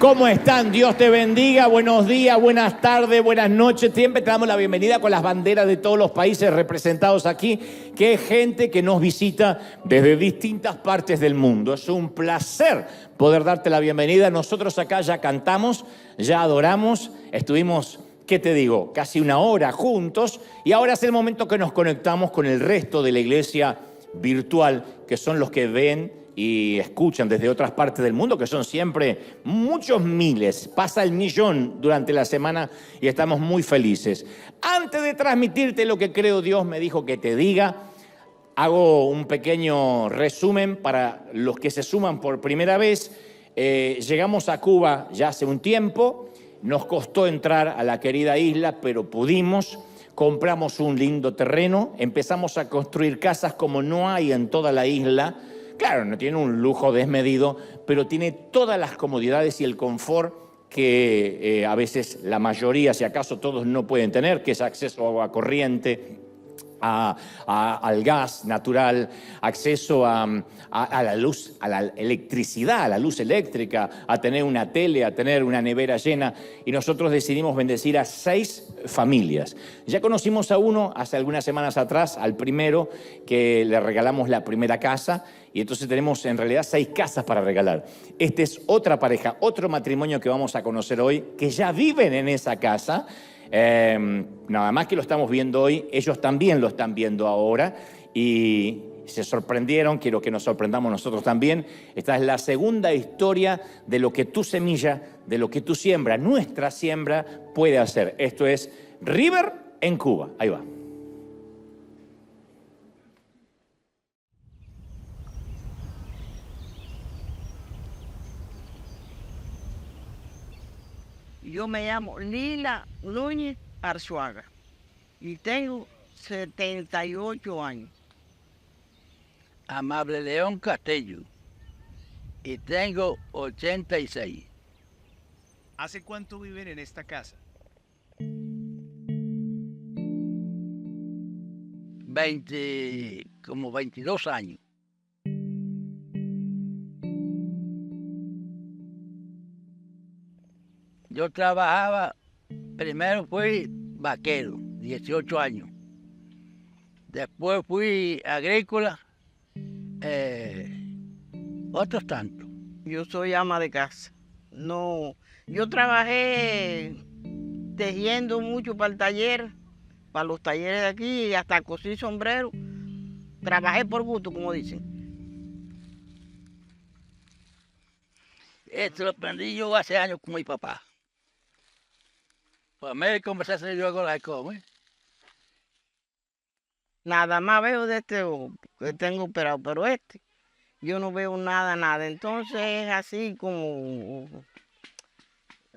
¿Cómo están? Dios te bendiga. Buenos días, buenas tardes, buenas noches. Siempre te damos la bienvenida con las banderas de todos los países representados aquí, que es gente que nos visita desde distintas partes del mundo. Es un placer poder darte la bienvenida. Nosotros acá ya cantamos, ya adoramos, estuvimos, ¿qué te digo?, casi una hora juntos, y ahora es el momento que nos conectamos con el resto de la iglesia virtual, que son los que ven y escuchan desde otras partes del mundo, que son siempre muchos miles. Pasa el millón durante la semana y estamos muy felices. Antes de transmitirte lo que creo Dios me dijo que te diga, hago un pequeño resumen para los que se suman por primera vez. Llegamos a Cuba ya hace un tiempo, nos costó entrar a la querida isla, pero pudimos. Compramos un lindo terreno, empezamos a construir casas como no hay en toda la isla. Claro, no tiene un lujo desmedido, pero tiene todas las comodidades y el confort que a veces la mayoría, si acaso todos, no pueden tener, que es acceso a agua corriente, al gas natural, acceso a la luz, a la electricidad, a la luz eléctrica, a tener una tele, a tener una nevera llena. Y nosotros decidimos bendecir a 6 familias. Ya conocimos a uno hace algunas semanas atrás, al primero, que le regalamos la primera casa. Y entonces tenemos en realidad 6 casas para regalar. Esta es otra pareja, otro matrimonio que vamos a conocer hoy, que ya viven en esa casa. Nada más que lo estamos viendo hoy, ellos también lo están viendo ahora y se sorprendieron. Quiero que nos sorprendamos nosotros también. Esta es la segunda historia de lo que tu semilla, de lo que tu siembra, nuestra siembra puede hacer. Esto es River en Cuba. Ahí va. Yo me llamo Lila Núñez Arzuaga y tengo 78 años. Amable León Castillo y tengo 86. ¿Hace cuánto viven en esta casa? 22 años. Yo trabajaba, primero fui vaquero, 18 años. Después fui agrícola, otros tantos. Yo soy ama de casa. No, yo trabajé tejiendo mucho para el taller, para los talleres de aquí, y hasta cosí sombrero. Trabajé por gusto, como dicen. Esto lo aprendí yo hace años con mi papá. Pues me conversación yo con la come. Nada más veo de este ojo que tengo operado, pero yo no veo nada. Entonces es así como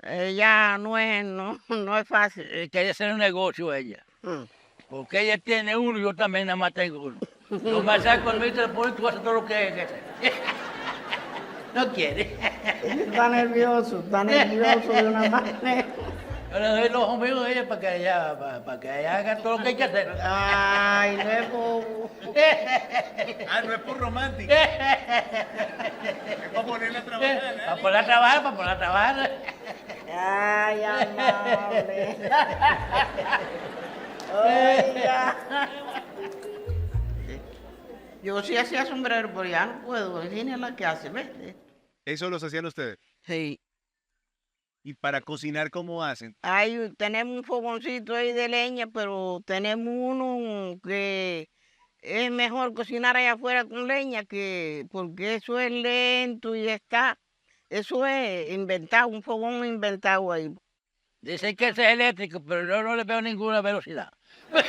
ella no es fácil. Quería hacer un negocio ella. Porque ella tiene uno y yo también nada más tengo uno. Yo me saco el mío, y tú haces todo lo que hacer. No quiere. Está nervioso de una manera. Yo le doy los ojos míos a ella para que ella haga todo lo que hay que hacer. Ay, no es bobo. No es por romántico. Es para ponerla a trabajar. Para ponerla a trabajar. Ay, amable. Oiga. Yo sí hacía sombrero, pero ya no puedo. Virginia es la que hace, ¿ves? ¿Eso los hacían ustedes? Sí. ¿Y para cocinar cómo hacen? Tenemos un fogoncito ahí de leña, pero tenemos uno que es mejor cocinar allá afuera con leña, porque eso es lento y eso es inventado, un fogón inventado ahí. Dicen que ese es eléctrico, pero yo no le veo ninguna velocidad. No.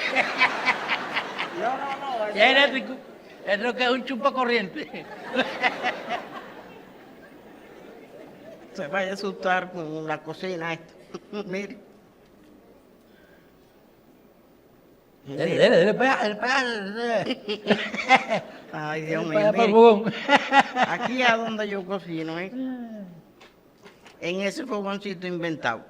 Si es eléctrico, es lo que es un chupa corriente. Se vaya a asustar con la cocina esto. Mire. Dele para allá. Ay, Dios Para mío. el fogón. Aquí es donde yo cocino, en ese fogoncito inventado.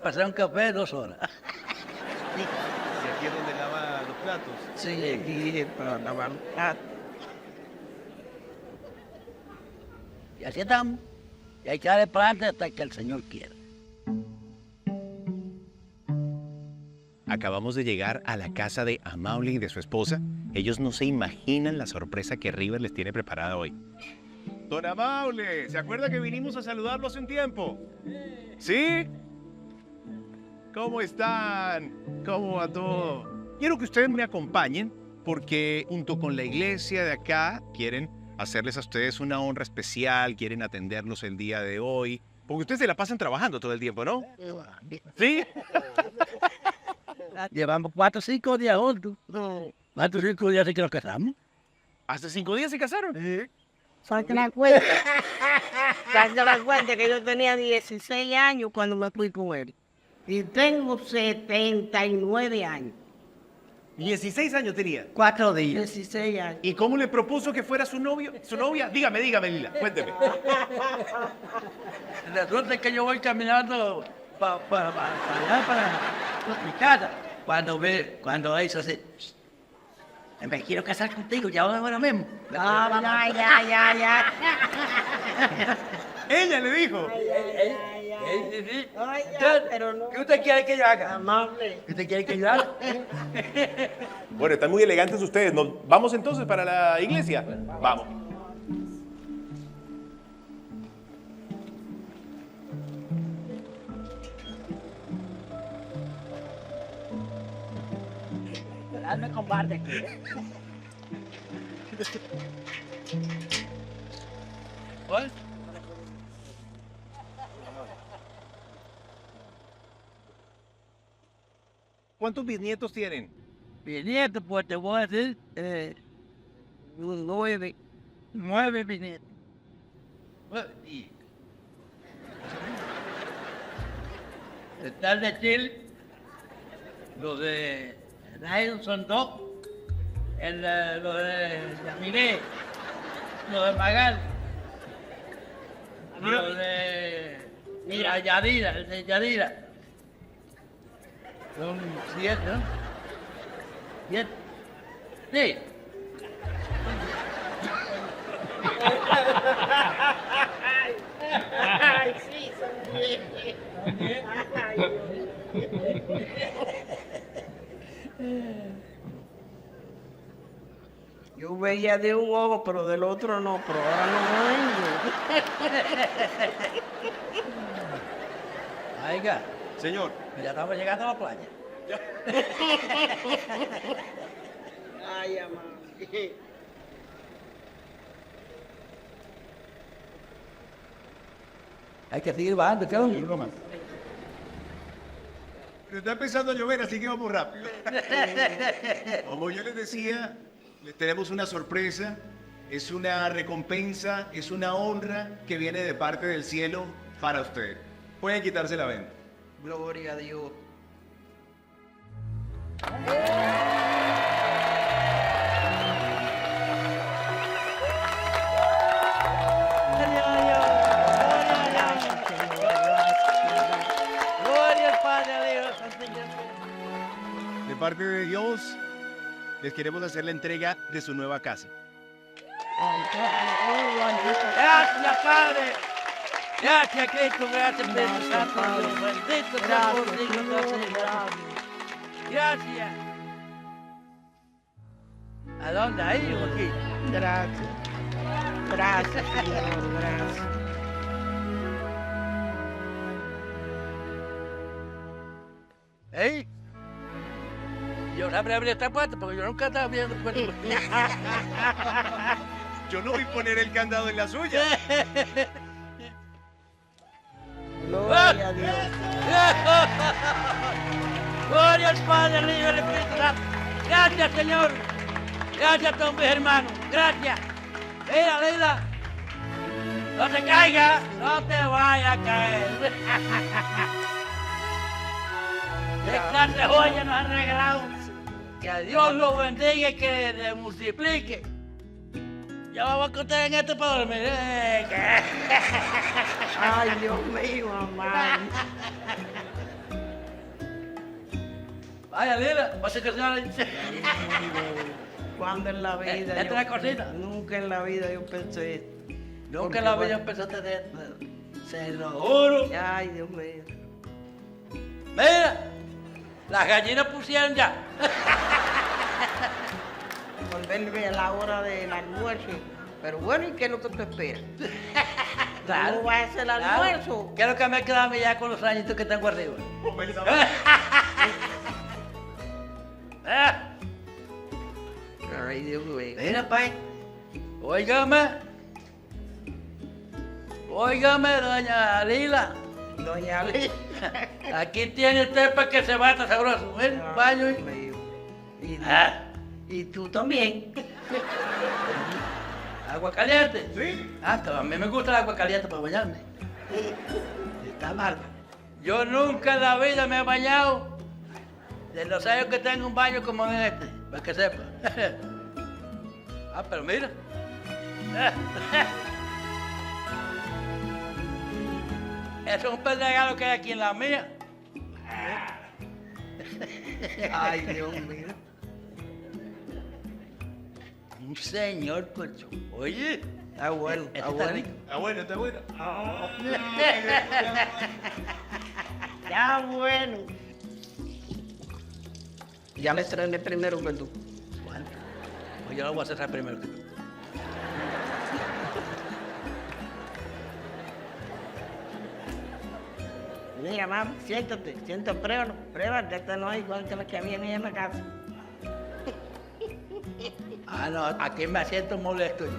Pasar un café 2 horas. ¿Y aquí es donde lava los platos? Sí, aquí es para lavar los platos. Y así estamos. Y hay que darle para adelante hasta que el Señor quiera. Acabamos de llegar a la casa de Amaury y de su esposa. Ellos no se imaginan la sorpresa que River les tiene preparada hoy. Don Amaury, ¿se acuerda que vinimos a saludarlo hace un tiempo? ¿Sí? ¿Cómo están? ¿Cómo va todo? Quiero que ustedes me acompañen porque junto con la iglesia de acá quieren hacerles a ustedes una honra especial, quieren atenderlos el día de hoy. Porque ustedes se la pasan trabajando todo el tiempo, ¿no? ¿Sí? Llevamos 4 o 5 días juntos. 4 o 5 días así que nos casamos. ¿Hace 5 días se casaron? Saca la cuenta. Saca la cuenta que yo tenía 16 años cuando me fui con él. Y tengo 79 años. 16 años tenía. 4 días. 16 años. ¿Y cómo le propuso que fuera su novio? ¿Su novia? Dígame, Lila, cuénteme. Resulta que yo voy caminando para allá, para mi casa. Cuando hizo así, me quiero casar contigo, ya ahora mismo. No, ya. Ella le dijo. Sí. Ay, ya, pero no. ¿Qué usted quiere que yo haga? Amable. ¿Qué usted quiere que yo haga? Bueno, están muy elegantes ustedes. ¿Vamos entonces para la iglesia? Vamos. Hazme combate. ¿Cuál? ¿Cuántos bisnietos tienen? Bisnietos, pues te voy a decir, 9 bisnietos. Está el de Chile, los de Nairo son 2, los de Yamilé, los de Magal, los de Yadira, el de Yadira. Son 7, ¿no? 7. Sí. Ay, sí, son 10. Yo veía de un ojo, pero del otro no, pero ahora no veo. Oiga, Señor. ya estamos llegando a la playa. Ay, amor. Hay que seguir bajando, ¿qué onda? Pero está empezando a llover, así que vamos rápido. Como yo les decía, les tenemos una sorpresa. Es una recompensa, es una honra que viene de parte del cielo para ustedes. Pueden quitarse la venda. Gloria a Dios. Gloria al Padre, a Dios, al Señor. De parte de Dios, les queremos hacer la entrega de su nueva casa. Gracias, Padre. Gracias, Cristo. Gracias, Espíritu Santo. Dios. Bendito sea por digno de ser. Gracias. ¿A dónde? ¿Ahí o aquí? Gracias. Gracias, Señor, gracias. ¿Eh? Yo sabré abrir esta puerta porque yo nunca estaba abriendo puertas. Yo no voy a poner el candado en la suya. Gloria a Dios. Gloria al Padre, al Hijo y al Espíritu Santo. Gracias, Señor. Gracias a todos mis hermanos. Gracias. Mira. No te caigas. No te vayas a caer. Qué clase de joya nos han regalado. Que a Dios lo bendiga y que le multiplique. Ya vamos a contar en esto para dormir. Ay, Dios mío, mamá. Vaya, Lila, vas a casar. ¿Cuándo en la vida? ¿Esta es la cocina? Nunca en la vida yo pensé esto. Nunca en la vida empezaste de esto. Se lo juro. Ay, Dios mío. Mira, las gallinas pusieron ya. Volverme a la hora del almuerzo. Pero bueno, ¿y qué es lo que tú esperas? Claro. ¿Cómo va a ser el Claro. almuerzo? ¿Qué es lo que me queda a mí ya con los añitos que tengo arriba? Ah, Ay, Dios mío. mira, pay. Óigame. Óigame, doña Lila. Doña Lila. Aquí tiene usted para que se bata sabroso. Mira, baño y... Y, Ah, y tú también. agua caliente. ¿Sí? Ah, a mí me gusta el agua caliente para bañarme. Está mal. Yo nunca en la vida me he bañado. De los años que tengo un baño como en este, para que sepa. Ah, pero mira. Eso es un pedregalo que hay aquí en la mía. Ay, Dios mío. Un señor colchón. Oye. Está bueno, este está está bueno. rico. Está bueno, está bueno. Está bueno. Ya me estrené primero que tú. Bueno, pues yo lo voy a cerrar primero que tú. Mira, mamá, siéntate, prueba, que esta no es igual que la que había en la casa. Ah, no, aquí me siento molesto yo.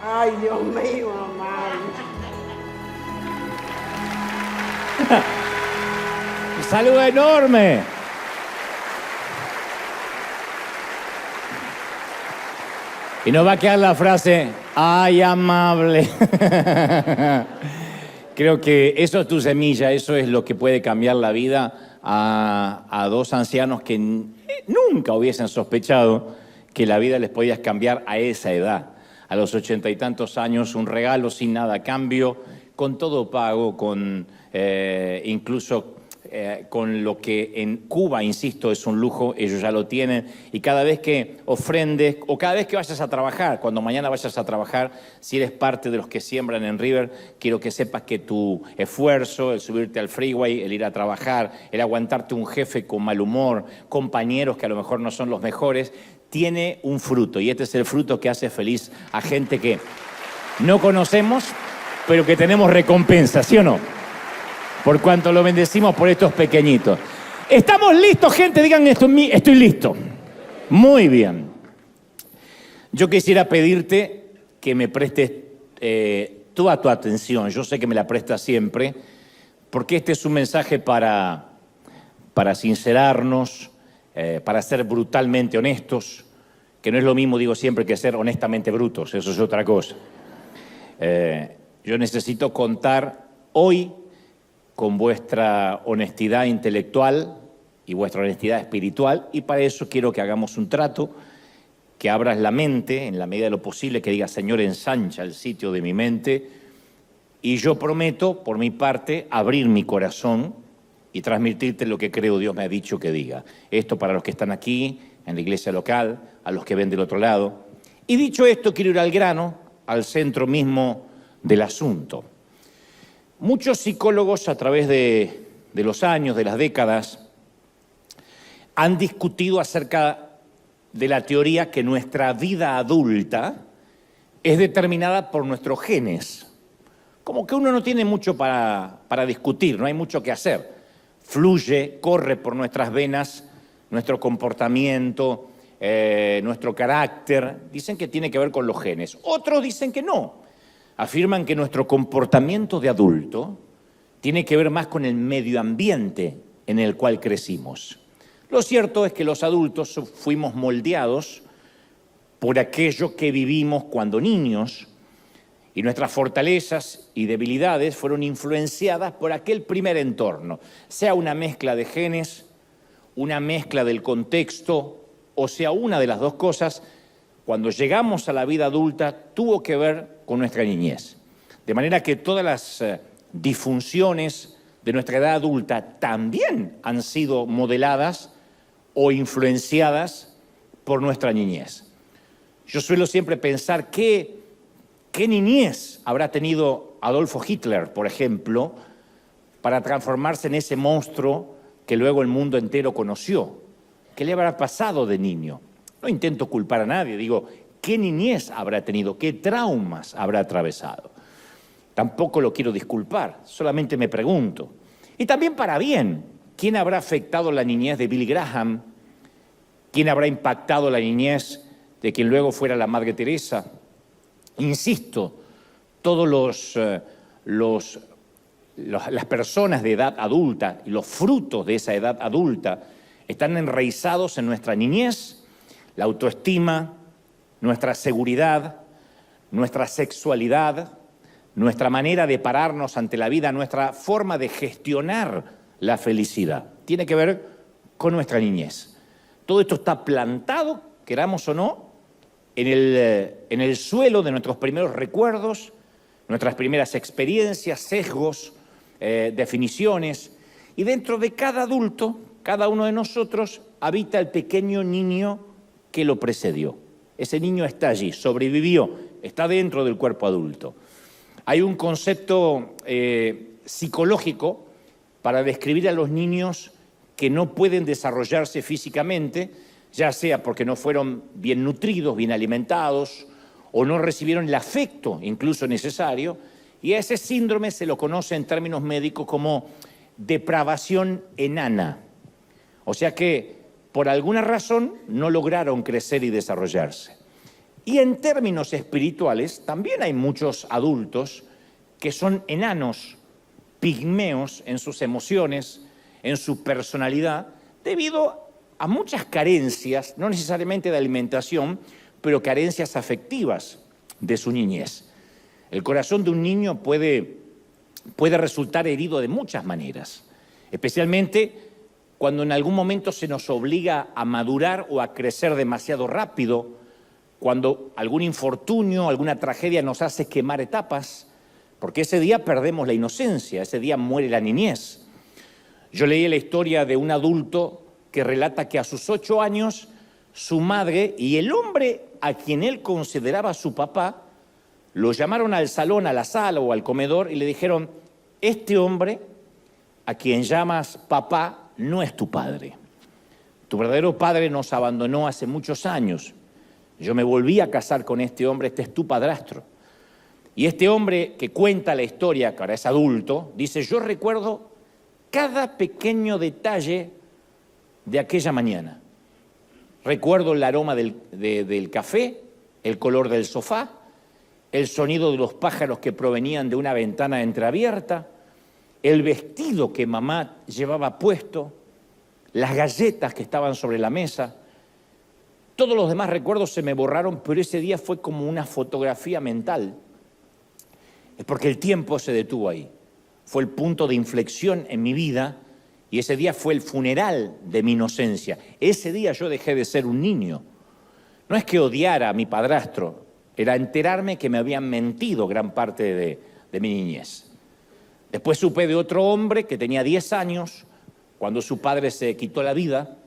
Ay, Dios mío, mamá. Un saludo enorme. Y nos va a quedar la frase, ay, amable. Creo que eso es tu semilla, eso es lo que puede cambiar la vida a dos ancianos que nunca hubiesen sospechado que la vida les podía cambiar a esa edad. A los 80 y tantos años, un regalo sin nada a cambio, con todo pago, con incluso con lo que en Cuba, insisto, es un lujo, ellos ya lo tienen, y cada vez que ofrendes, o cada vez que vayas a trabajar, cuando mañana vayas a trabajar, si eres parte de los que siembran en River, quiero que sepas que tu esfuerzo, el subirte al freeway, el ir a trabajar, el aguantarte un jefe con mal humor, compañeros que a lo mejor no son los mejores, tiene un fruto, y este es el fruto que hace feliz a gente que no conocemos, pero que tenemos recompensa, ¿sí o no? Por cuanto lo bendecimos por estos pequeñitos. ¿Estamos listos, gente? Digan esto en mí, estoy listo. Muy bien. Yo quisiera pedirte que me prestes toda tu atención. Yo sé que me la prestas siempre, porque este es un mensaje para sincerarnos, para ser brutalmente honestos, que no es lo mismo, digo siempre, que ser honestamente brutos. Eso es otra cosa. Yo necesito contar hoy con vuestra honestidad intelectual y vuestra honestidad espiritual, y para eso quiero que hagamos un trato, que abras la mente en la medida de lo posible, que digas, Señor, ensancha el sitio de mi mente, y yo prometo, por mi parte, abrir mi corazón y transmitirte lo que creo Dios me ha dicho que diga. Esto para los que están aquí, en la iglesia local, a los que ven del otro lado. Y dicho esto, quiero ir al grano, al centro mismo del asunto. Muchos psicólogos a través de los años, de las décadas, han discutido acerca de la teoría que nuestra vida adulta es determinada por nuestros genes. Como que uno no tiene mucho para discutir, no hay mucho que hacer. Fluye, corre por nuestras venas nuestro comportamiento, nuestro carácter. Dicen que tiene que ver con los genes. Otros dicen que no. Afirman que nuestro comportamiento de adulto tiene que ver más con el medio ambiente en el cual crecimos. Lo cierto es que los adultos fuimos moldeados por aquello que vivimos cuando niños, y nuestras fortalezas y debilidades fueron influenciadas por aquel primer entorno, sea una mezcla de genes, una mezcla del contexto, o sea una de las dos cosas. Cuando llegamos a la vida adulta tuvo que ver con nuestra niñez. De manera que todas las disfunciones de nuestra edad adulta también han sido modeladas o influenciadas por nuestra niñez. Yo suelo siempre pensar qué ¿Qué niñez habrá tenido Adolfo Hitler, por ejemplo, para transformarse en ese monstruo que luego el mundo entero conoció? ¿Qué le habrá pasado de niño? No intento culpar a nadie, digo, ¿qué niñez habrá tenido? ¿Qué traumas habrá atravesado? Tampoco lo quiero disculpar, solamente me pregunto. Y también para bien, ¿quién habrá afectado la niñez de Billy Graham? ¿Quién habrá impactado la niñez de quien luego fuera la Madre Teresa? Insisto, todos las personas de edad adulta y los frutos de esa edad adulta están enraizados en nuestra niñez, la autoestima, nuestra seguridad, nuestra sexualidad, nuestra manera de pararnos ante la vida, nuestra forma de gestionar la felicidad. Tiene que ver con nuestra niñez. Todo esto está plantado, queramos o no, en el suelo de nuestros primeros recuerdos, nuestras primeras experiencias, sesgos, definiciones. Y dentro de cada adulto, cada uno de nosotros, habita el pequeño niño que lo precedió. Ese niño está allí, sobrevivió, está dentro del cuerpo adulto. Hay un concepto psicológico para describir a los niños que no pueden desarrollarse físicamente, ya sea porque no fueron bien nutridos, bien alimentados, o no recibieron el afecto incluso necesario, y a ese síndrome se lo conoce en términos médicos como depravación enana. O sea que por alguna razón no lograron crecer y desarrollarse. Y en términos espirituales también hay muchos adultos que son enanos, pigmeos en sus emociones, en su personalidad, debido a muchas carencias, no necesariamente de alimentación, pero carencias afectivas de su niñez. El corazón de un niño puede resultar herido de muchas maneras, especialmente cuando en algún momento se nos obliga a madurar o a crecer demasiado rápido, cuando algún infortunio, alguna tragedia nos hace quemar etapas, porque ese día perdemos la inocencia, ese día muere la niñez. Yo leí la historia de un adulto que relata que a sus 8 años su madre y el hombre a quien él consideraba su papá lo llamaron al salón, a la sala o al comedor y le dijeron: este hombre a quien llamas papá no es tu padre. Tu verdadero padre nos abandonó hace muchos años. Yo me volví a casar con este hombre, este es tu padrastro. Y este hombre que cuenta la historia, que ahora es adulto, dice: yo recuerdo cada pequeño detalle de aquella mañana. Recuerdo el aroma del café, el color del sofá, el sonido de los pájaros que provenían de una ventana entreabierta, el vestido que mamá llevaba puesto, las galletas que estaban sobre la mesa. Todos los demás recuerdos se me borraron, pero ese día fue como una fotografía mental. Es porque el tiempo se detuvo ahí. Fue el punto de inflexión en mi vida y ese día fue el funeral de mi inocencia. Ese día yo dejé de ser un niño. No es que odiara a mi padrastro, era enterarme que me habían mentido gran parte de mi niñez. Después supe de otro hombre que tenía 10 años, cuando su padre se quitó la vida,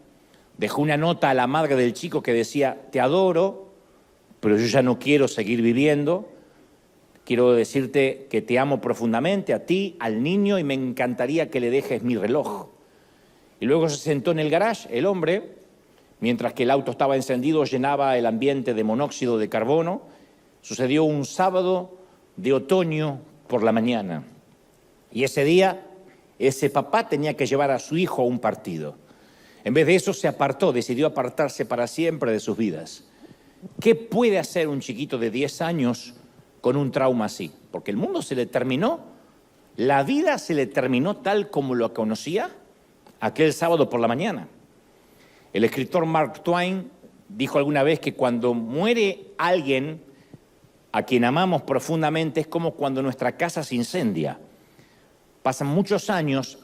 dejó una nota a la madre del chico que decía: te adoro, pero yo ya no quiero seguir viviendo. Quiero decirte que te amo profundamente, a ti, al niño, y me encantaría que le dejes mi reloj. Y luego se sentó en el garage, el hombre, mientras que el auto estaba encendido, llenaba el ambiente de monóxido de carbono. Sucedió un sábado de otoño por la mañana. Y ese día, ese papá tenía que llevar a su hijo a un partido. En vez de eso, se apartó, decidió apartarse para siempre de sus vidas. ¿Qué puede hacer un chiquito de 10 años con un trauma así? Porque el mundo se le terminó, la vida se le terminó tal como lo conocía aquel sábado por la mañana. El escritor Mark Twain dijo alguna vez que cuando muere alguien a quien amamos profundamente es como cuando nuestra casa se incendia. Pasan muchos años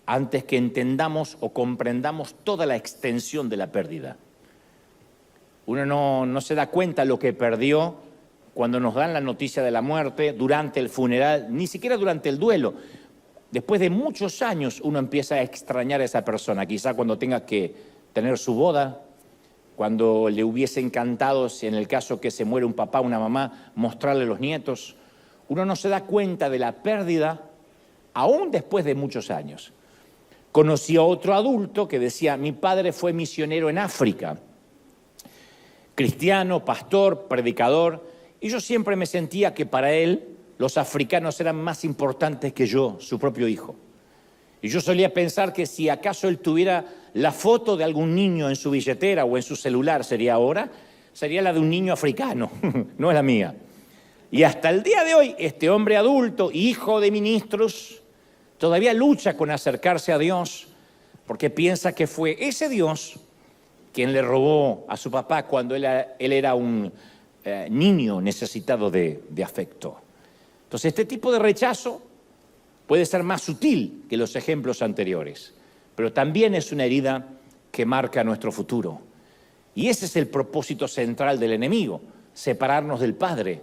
antes que entendamos o comprendamos toda la extensión de la pérdida. Uno no se da cuenta lo que perdió cuando nos dan la noticia de la muerte, durante el funeral, ni siquiera durante el duelo. Después de muchos años uno empieza a extrañar a esa persona, quizá cuando tenga que tener su boda, cuando le hubiese encantado, si en el caso que se muere un papá o una mamá, mostrarle a los nietos, uno no se da cuenta de la pérdida aún después de muchos años. Conocí a otro adulto que decía, mi padre fue misionero en África, cristiano, pastor, predicador, y yo siempre me sentía que para él los africanos eran más importantes que yo, su propio hijo. Y yo solía pensar que si acaso él tuviera la foto de algún niño en su billetera o en su celular, sería la de un niño africano, no es la mía. Y hasta el día de hoy, este hombre adulto, hijo de ministros, todavía lucha con acercarse a Dios porque piensa que fue ese Dios quien le robó a su papá cuando él era un niño necesitado de afecto. Entonces, este tipo de rechazo puede ser más sutil que los ejemplos anteriores, pero también es una herida que marca nuestro futuro. Y ese es el propósito central del enemigo, separarnos del Padre,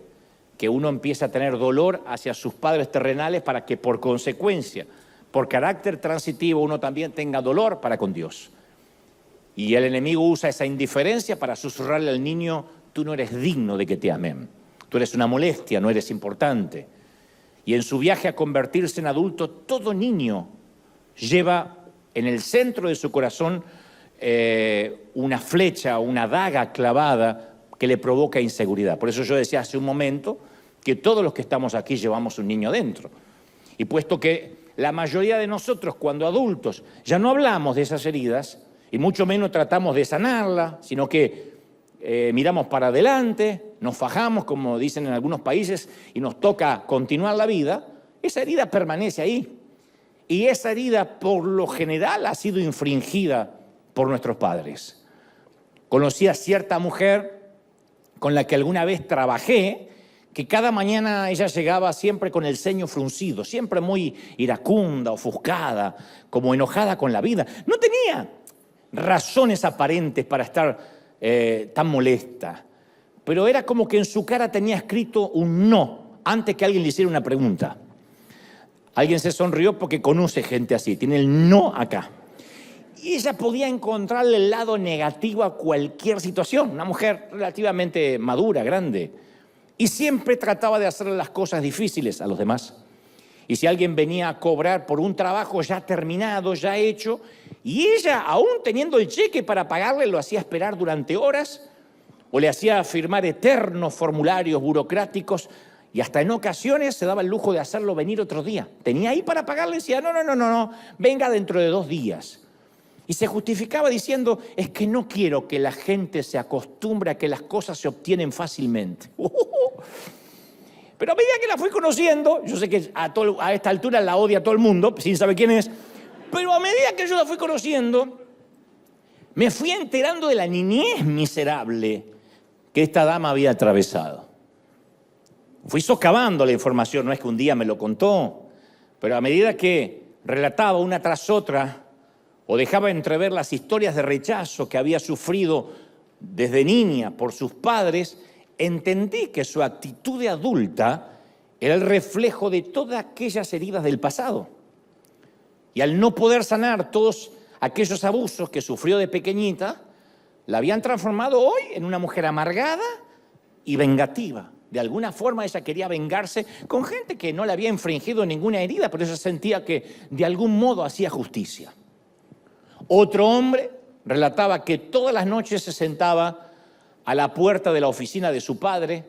que uno empieza a tener dolor hacia sus padres terrenales para que por consecuencia, por carácter transitivo, uno también tenga dolor para con Dios. Y el enemigo usa esa indiferencia para susurrarle al niño, tú no eres digno de que te amen, tú eres una molestia, no eres importante. Y en su viaje a convertirse en adulto, todo niño lleva en el centro de su corazón una flecha, una daga clavada que le provoca inseguridad. Por eso yo decía hace un momento que todos los que estamos aquí llevamos un niño dentro. Y puesto que la mayoría de nosotros, cuando adultos, ya no hablamos de esas heridas, y mucho menos tratamos de sanarlas, sino que miramos para adelante, nos fajamos, como dicen en algunos países, y nos toca continuar la vida, esa herida permanece ahí. Y esa herida, por lo general, ha sido infringida por nuestros padres. Conocí a cierta mujer con la que alguna vez trabajé, que cada mañana ella llegaba siempre con el ceño fruncido, siempre muy iracunda, ofuscada, como enojada con la vida. No tenía razones aparentes para estar tan molesta, pero era como que en su cara tenía escrito un no, antes que alguien le hiciera una pregunta. Alguien se sonrió porque conoce gente así, tiene el no acá. Y ella podía encontrarle el lado negativo a cualquier situación, una mujer relativamente madura, grande, y siempre trataba de hacerle las cosas difíciles a los demás. Y si alguien venía a cobrar por un trabajo ya terminado, ya hecho, y ella, aún teniendo el cheque para pagarle, lo hacía esperar durante horas, o le hacía firmar eternos formularios burocráticos, y hasta en ocasiones se daba el lujo de hacerlo venir otro día. Tenía ahí para pagarle y decía, no, venga dentro de 2 días. Y se justificaba diciendo, es que no quiero que la gente se acostumbre a que las cosas se obtienen fácilmente. Pero a medida que la fui conociendo, yo sé que a esta altura la odia todo el mundo, sin saber quién es, pero a medida que yo la fui conociendo, me fui enterando de la niñez miserable que esta dama había atravesado. Fui socavando la información, no es que un día me lo contó, pero a medida que relataba una tras otra, o dejaba entrever las historias de rechazo que había sufrido desde niña por sus padres, entendí que su actitud de adulta era el reflejo de todas aquellas heridas del pasado. Y al no poder sanar todos aquellos abusos que sufrió de pequeñita, la habían transformado hoy en una mujer amargada y vengativa. De alguna forma ella quería vengarse con gente que no le había infringido ninguna herida, pero ella sentía que de algún modo hacía justicia. Otro hombre relataba que todas las noches se sentaba a la puerta de la oficina de su padre,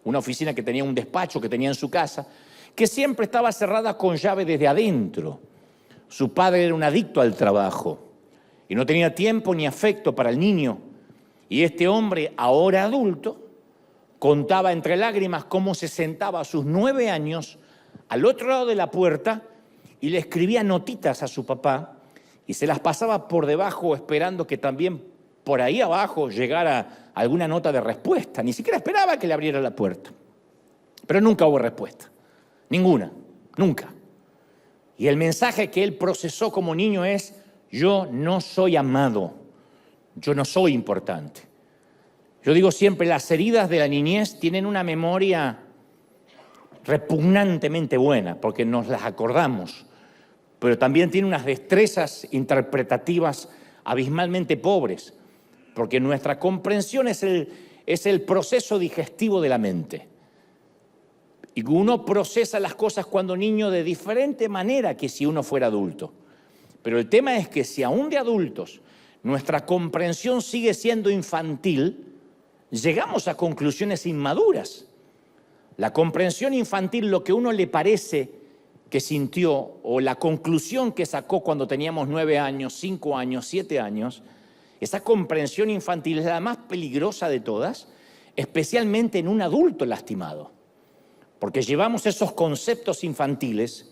una oficina que tenía un despacho que tenía en su casa, que siempre estaba cerrada con llave desde adentro. Su padre era un adicto al trabajo y no tenía tiempo ni afecto para el niño. Y este hombre, ahora adulto, contaba entre lágrimas cómo se sentaba a sus 9 años al otro lado de la puerta y le escribía notitas a su papá y se las pasaba por debajo esperando que también por ahí abajo llegara alguna nota de respuesta. Ni siquiera esperaba que le abriera la puerta. Pero nunca hubo respuesta. Ninguna. Nunca. Y el mensaje que él procesó como niño es, yo no soy amado. Yo no soy importante. Yo digo siempre, las heridas de la niñez tienen una memoria repugnantemente buena, porque nos las acordamos, pero también tiene unas destrezas interpretativas abismalmente pobres, porque nuestra comprensión es el proceso digestivo de la mente. Y uno procesa las cosas cuando niño de diferente manera que si uno fuera adulto. Pero el tema es que si aún de adultos nuestra comprensión sigue siendo infantil, llegamos a conclusiones inmaduras. La comprensión infantil, lo que uno le parece que sintió, o la conclusión que sacó cuando teníamos 9 años, 5 años, 7 años, esa comprensión infantil es la más peligrosa de todas, especialmente en un adulto lastimado. Porque llevamos esos conceptos infantiles,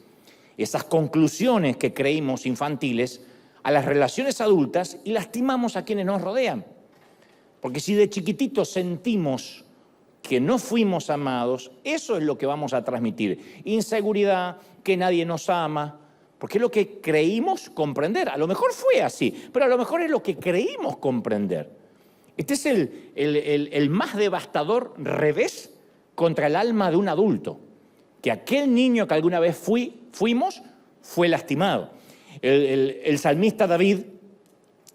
esas conclusiones que creímos infantiles, a las relaciones adultas y lastimamos a quienes nos rodean. Porque si de chiquititos sentimos que no fuimos amados, eso es lo que vamos a transmitir. Inseguridad, que nadie nos ama, porque es lo que creímos comprender. A lo mejor fue así, pero a lo mejor es lo que creímos comprender. Este es el más devastador revés contra el alma de un adulto, que aquel niño que alguna vez fuimos fue lastimado. El salmista David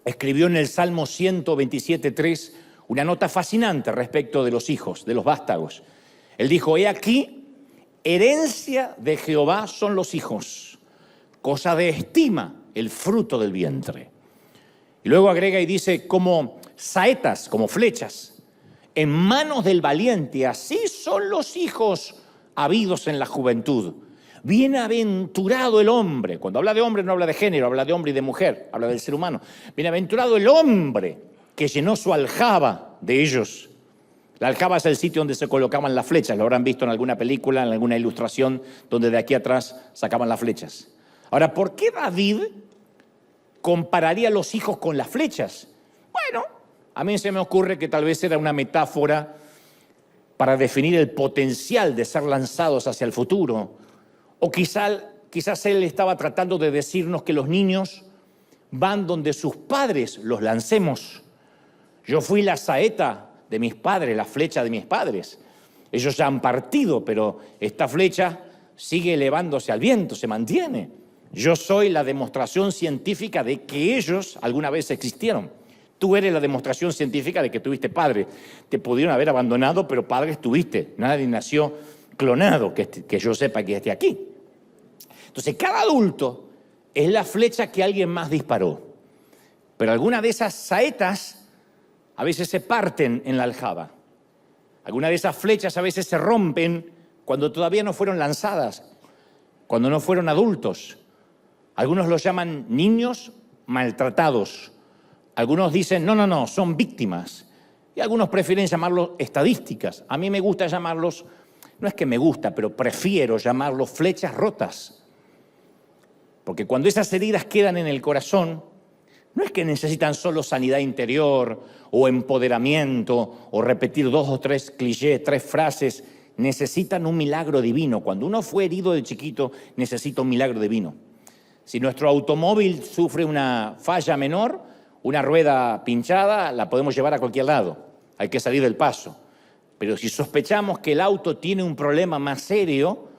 escribió en el Salmo 127:3 una nota fascinante respecto de los hijos, de los vástagos. Él dijo: he aquí, herencia de Jehová son los hijos, cosa de estima el fruto del vientre. Y luego agrega y dice: como saetas, como flechas, en manos del valiente, así son los hijos habidos en la juventud. Bienaventurado el hombre. Cuando habla de hombre no habla de género, habla de hombre y de mujer, habla del ser humano. Bienaventurado el hombre que llenó su aljaba de ellos. La aljaba es el sitio donde se colocaban las flechas. Lo habrán visto en alguna película, en alguna ilustración, donde de aquí atrás sacaban las flechas. Ahora, ¿por qué David compararía a los hijos con las flechas? Bueno, a mí se me ocurre que tal vez era una metáfora para definir el potencial de ser lanzados hacia el futuro. O quizás él estaba tratando de decirnos que los niños van donde sus padres los lancemos. Yo fui la saeta de mis padres, la flecha de mis padres. Ellos ya han partido, pero esta flecha sigue elevándose al viento, se mantiene. Yo soy la demostración científica de que ellos alguna vez existieron. Tú eres la demostración científica de que tuviste padre. Te pudieron haber abandonado, pero padres tuviste. Nadie nació clonado, que yo sepa que esté aquí. Entonces, cada adulto es la flecha que alguien más disparó. Pero algunas de esas saetas a veces se parten en la aljaba. Algunas de esas flechas a veces se rompen cuando todavía no fueron lanzadas, cuando no fueron adultos. Algunos los llaman niños maltratados. Algunos dicen, no, son víctimas. Y algunos prefieren llamarlos estadísticas. A mí me gusta llamarlos, no es que me gusta, pero prefiero llamarlos flechas rotas. Porque cuando esas heridas quedan en el corazón, no es que necesitan solo sanidad interior o empoderamiento o repetir 2 o 3 clichés, 3 frases. Necesitan un milagro divino. Cuando uno fue herido de chiquito, necesita un milagro divino. Si nuestro automóvil sufre una falla menor, una rueda pinchada, la podemos llevar a cualquier lado. Hay que salir del paso. Pero si sospechamos que el auto tiene un problema más serio,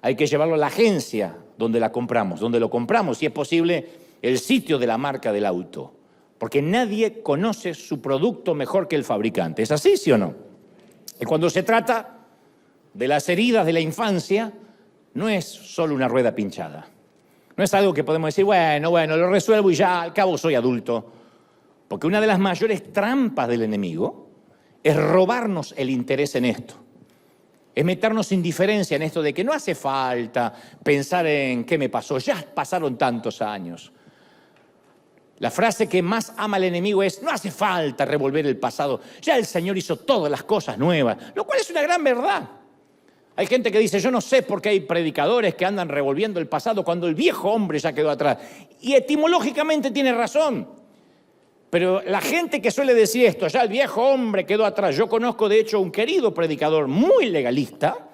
hay que llevarlo a la agencia donde lo compramos, si es posible, el sitio de la marca del auto. Porque nadie conoce su producto mejor que el fabricante. ¿Es así, sí o no? Y cuando se trata de las heridas de la infancia, no es solo una rueda pinchada. No es algo que podemos decir, bueno, lo resuelvo y ya, al cabo soy adulto. Porque una de las mayores trampas del enemigo es robarnos el interés en esto. Es meternos indiferencia en esto de que no hace falta pensar en qué me pasó, ya pasaron tantos años. La frase que más ama el enemigo es, no hace falta revolver el pasado, ya el Señor hizo todas las cosas nuevas, lo cual es una gran verdad. Hay gente que dice, yo no sé por qué hay predicadores que andan revolviendo el pasado cuando el viejo hombre ya quedó atrás. Y etimológicamente tiene razón. Pero la gente que suele decir esto, ya el viejo hombre quedó atrás. Yo conozco, de hecho, un querido predicador muy legalista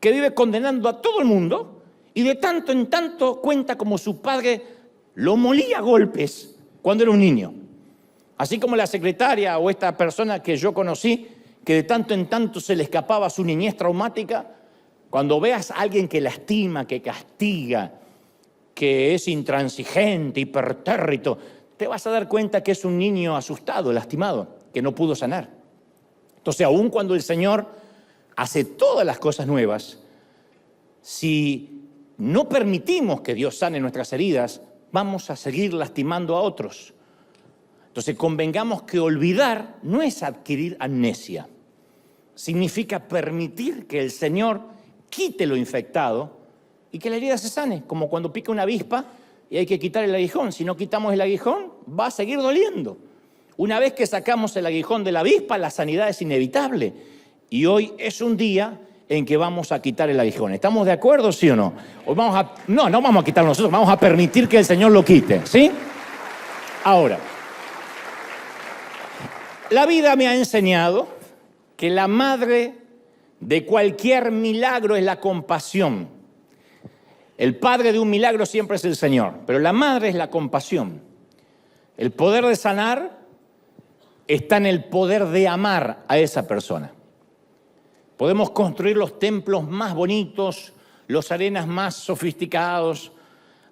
que vive condenando a todo el mundo y de tanto en tanto cuenta como su padre lo molía a golpes cuando era un niño. Así como la secretaria o esta persona que yo conocí, que de tanto en tanto se le escapaba su niñez traumática. Cuando veas a alguien que lastima, que castiga, que es intransigente, hipertérrito, te vas a dar cuenta que es un niño asustado, lastimado, que no pudo sanar. Entonces, aun cuando el Señor hace todas las cosas nuevas, si no permitimos que Dios sane nuestras heridas, vamos a seguir lastimando a otros. Entonces, convengamos que olvidar no es adquirir amnesia. Significa permitir que el Señor quite lo infectado y que la herida se sane, como cuando pica una avispa y hay que quitar el aguijón. Si no quitamos el aguijón, va a seguir doliendo. Una vez que sacamos el aguijón de la avispa, la sanidad es inevitable. Y hoy es un día en que vamos a quitar el aguijón. ¿Estamos de acuerdo, sí o no? Hoy no vamos a quitarlo nosotros, vamos a permitir que el Señor lo quite, ¿sí? Ahora, la vida me ha enseñado que la madre de cualquier milagro es la compasión. El padre de un milagro siempre es el Señor, pero la madre es la compasión. El poder de sanar está en el poder de amar a esa persona. Podemos construir los templos más bonitos, los arenas más sofisticados,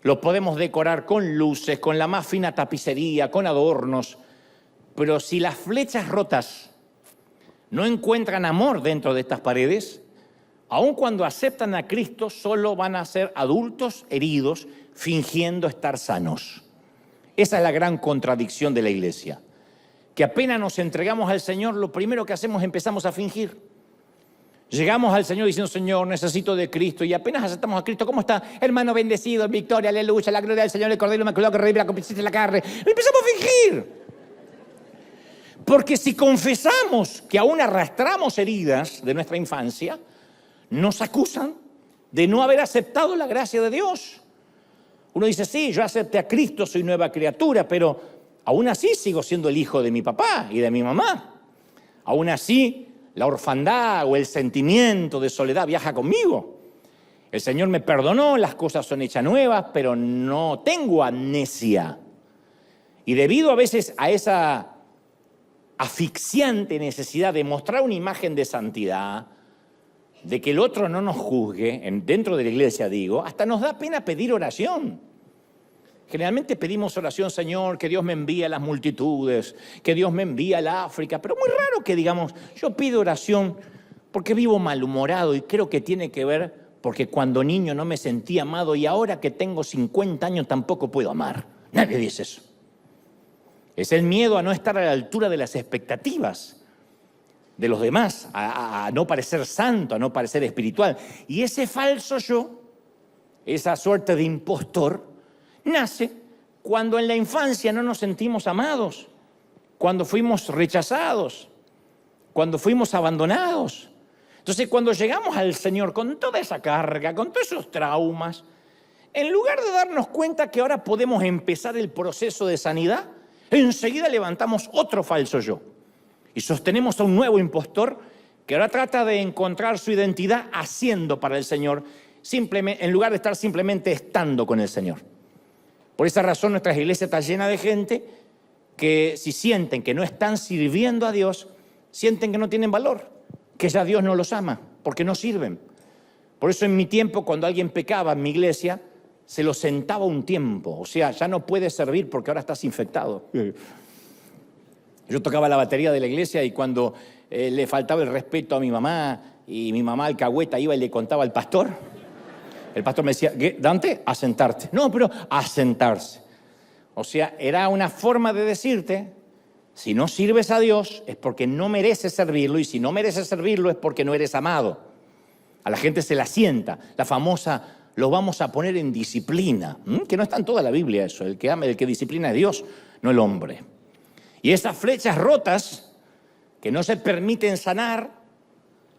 los podemos decorar con luces, con la más fina tapicería, con adornos, pero si las flechas rotas no encuentran amor dentro de estas paredes, aun cuando aceptan a Cristo, solo van a ser adultos heridos fingiendo estar sanos. Esa es la gran contradicción de la iglesia, que apenas nos entregamos al Señor, lo primero que hacemos es empezamos a fingir. Llegamos al Señor diciendo, Señor, necesito de Cristo, y apenas aceptamos a Cristo, ¿cómo está? Hermano bendecido, victoria, aleluya, la gloria del Señor, el Cordero Inmaculado que redime la complicidad de la carne. Empezamos a fingir. Porque si confesamos que aún arrastramos heridas de nuestra infancia, nos acusan de no haber aceptado la gracia de Dios. Uno dice, sí, yo acepté a Cristo, soy nueva criatura, pero aún así sigo siendo el hijo de mi papá y de mi mamá. Aún así, la orfandad o el sentimiento de soledad viaja conmigo. El Señor me perdonó, las cosas son hechas nuevas, pero no tengo amnesia. Y debido a veces a esa asfixiante necesidad de mostrar una imagen de santidad, de que el otro no nos juzgue, dentro de la iglesia digo, hasta nos da pena pedir oración. Generalmente pedimos oración, Señor, que Dios me envíe a las multitudes, que Dios me envíe al África, pero muy raro que digamos, yo pido oración porque vivo malhumorado y creo que tiene que ver porque cuando niño no me sentí amado y ahora que tengo 50 años tampoco puedo amar. Nadie dice eso. Es el miedo a no estar a la altura de las expectativas de los demás, a no parecer santo, a no parecer espiritual. Y ese falso yo, esa suerte de impostor, nace cuando en la infancia no nos sentimos amados, cuando fuimos rechazados, cuando fuimos abandonados. Entonces, cuando llegamos al Señor con toda esa carga, con todos esos traumas, en lugar de darnos cuenta que ahora podemos empezar el proceso de sanidad, enseguida levantamos otro falso yo y sostenemos a un nuevo impostor que ahora trata de encontrar su identidad haciendo para el Señor, simplemente, en lugar de estar simplemente estando con el Señor. Por esa razón nuestra iglesia está llena de gente que si sienten que no están sirviendo a Dios, sienten que no tienen valor, que ya Dios no los ama, porque no sirven. Por eso en mi tiempo, cuando alguien pecaba en mi iglesia, se lo sentaba un tiempo. O sea, ya no puedes servir porque ahora estás infectado. Yo tocaba la batería de la iglesia y cuando le faltaba el respeto a mi mamá y mi mamá alcahueta iba y le contaba al pastor, el pastor me decía, Dante, a sentarte. No, pero a sentarse. O sea, era una forma de decirte, si no sirves a Dios es porque no mereces servirlo y si no mereces servirlo es porque no eres amado. A la gente se la sienta, la famosa, lo vamos a poner en disciplina, que no está en toda la Biblia eso, el que ama, el que disciplina es Dios, no el hombre. Y esas flechas rotas que no se permiten sanar,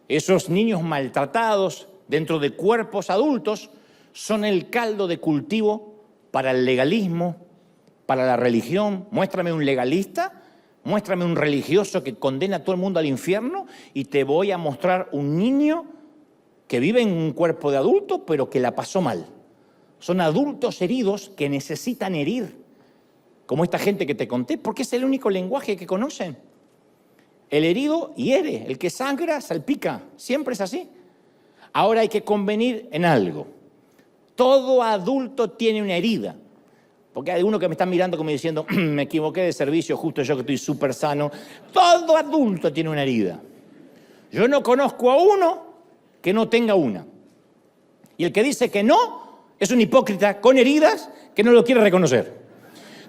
esos niños maltratados dentro de cuerpos adultos, son el caldo de cultivo para el legalismo, para la religión. Muéstrame un legalista, muéstrame un religioso que condena a todo el mundo al infierno y te voy a mostrar un niño que vive en un cuerpo de adulto, pero que la pasó mal. Son adultos heridos que necesitan herir, como esta gente que te conté, porque es el único lenguaje que conocen. El herido hiere, el que sangra salpica, siempre es así. Ahora hay que convenir en algo. Todo adulto tiene una herida, Porque hay uno que me está mirando como diciendo, me equivoqué de servicio, justo yo que estoy súper sano. Todo adulto tiene una herida. Yo no conozco a uno que no tenga una. Y el que dice que no, es un hipócrita con heridas que no lo quiere reconocer.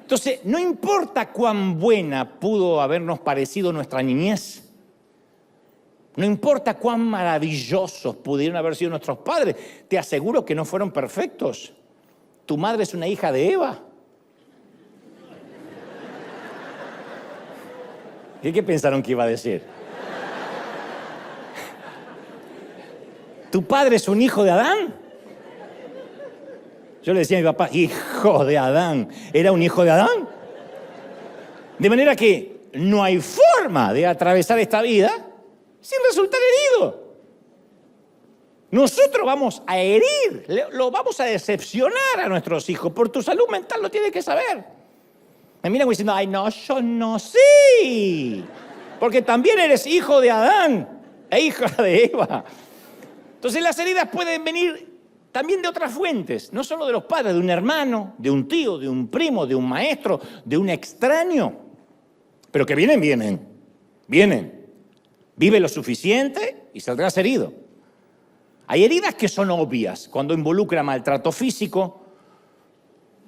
Entonces, no importa cuán buena pudo habernos parecido nuestra niñez, no importa cuán maravillosos pudieron haber sido nuestros padres, te aseguro que no fueron perfectos. Tu madre es una hija de Eva. ¿Qué pensaron que iba a decir? ¿Tu padre es un hijo de Adán? Yo le decía a mi papá, hijo de Adán. ¿Era un hijo de Adán? De manera que no hay forma de atravesar esta vida sin resultar herido. Nosotros vamos a herir, lo vamos a decepcionar a nuestros hijos. Por tu salud mental lo tienes que saber. Me miran diciendo, ay no, yo no sé. Porque también eres hijo de Adán e hija de Eva. Entonces las heridas pueden venir también de otras fuentes, no solo de los padres, de un hermano, de un tío, de un primo, de un maestro, de un extraño. Pero que vienen. Vive lo suficiente y saldrás herido. Hay heridas que son obvias, cuando involucra maltrato físico,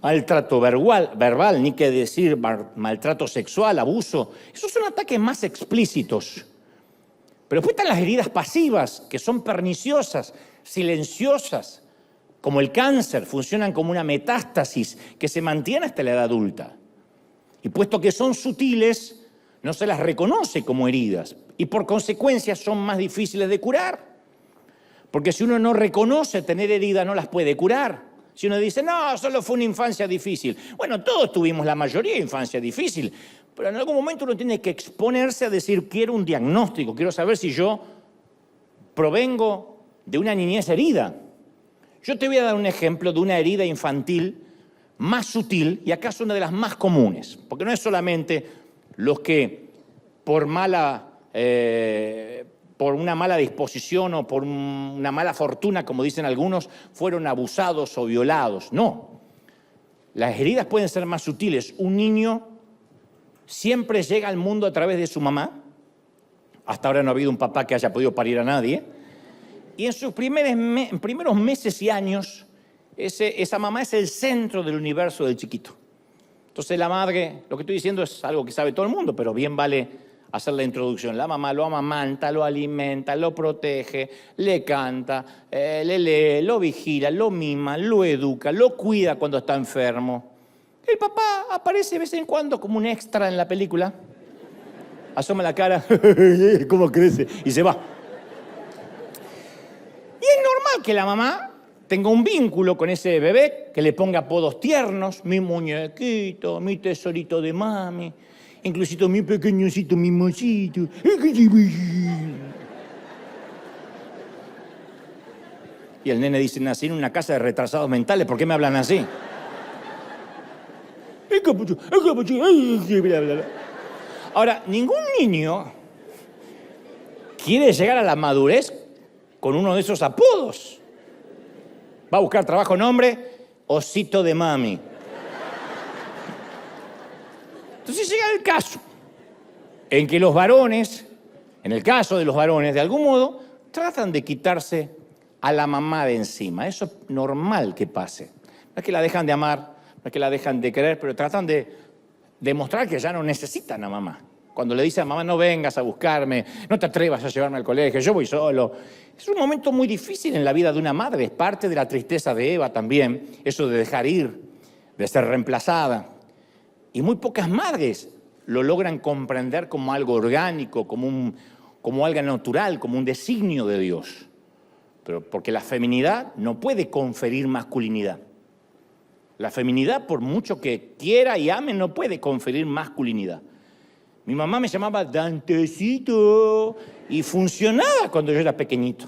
maltrato verbal, ni que decir maltrato sexual, abuso. Esos son ataques más explícitos. Pero después están las heridas pasivas, que son perniciosas, silenciosas, como el cáncer, funcionan como una metástasis que se mantiene hasta la edad adulta. Y puesto que son sutiles, no se las reconoce como heridas y por consecuencia son más difíciles de curar. Porque si uno no reconoce tener heridas, no las puede curar. Si uno dice, no, solo fue una infancia difícil. Bueno, todos tuvimos la mayoría de infancia difícil, pero en algún momento uno tiene que exponerse a decir, quiero un diagnóstico, quiero saber si yo provengo de una niñez herida. Yo te voy a dar un ejemplo de una herida infantil más sutil y acaso una de las más comunes, porque no es solamente los que por una mala disposición o por una mala fortuna, como dicen algunos, fueron abusados o violados. No, las heridas pueden ser más sutiles. Un niño siempre llega al mundo a través de su mamá. Hasta ahora no ha habido un papá que haya podido parir a nadie. Y en sus primeros meses y años, esa mamá es el centro del universo del chiquito. Entonces la madre, lo que estoy diciendo es algo que sabe todo el mundo, pero bien vale hacer la introducción. La mamá lo amamanta, lo alimenta, lo protege, le canta, le lee, lo vigila, lo mima, lo educa, lo cuida cuando está enfermo. El papá aparece de vez en cuando como un extra en la película. Asoma la cara, cómo crece, y se va. Y es normal que la mamá tenga un vínculo con ese bebé, que le ponga apodos tiernos, mi muñequito, mi tesorito de mami, inclusito mi pequeñocito, mi mocito. Y el nene dice, nací en una casa de retrasados mentales, ¿por qué me hablan así? Ahora, ningún niño quiere llegar a la madurez con uno de esos apodos. Va a buscar trabajo, nombre, osito de mami. Entonces llega el caso en que los varones, en el caso de los varones, de algún modo, tratan de quitarse a la mamá de encima. Eso es normal que pase. No es que la dejan de amar, no es que la dejan de querer, pero tratan de demostrar que ya no necesitan a mamá. Cuando le dicen a mamá, no vengas a buscarme, no te atrevas a llevarme al colegio, yo voy solo. Es un momento muy difícil en la vida de una madre, es parte de la tristeza de Eva también, eso de dejar ir, de ser reemplazada. Y muy pocas madres lo logran comprender como algo orgánico, como algo natural, como un designio de Dios. Pero porque la feminidad no puede conferir masculinidad. La feminidad, por mucho que quiera y ame, no puede conferir masculinidad. Mi mamá me llamaba Dantecito y funcionaba cuando yo era pequeñito.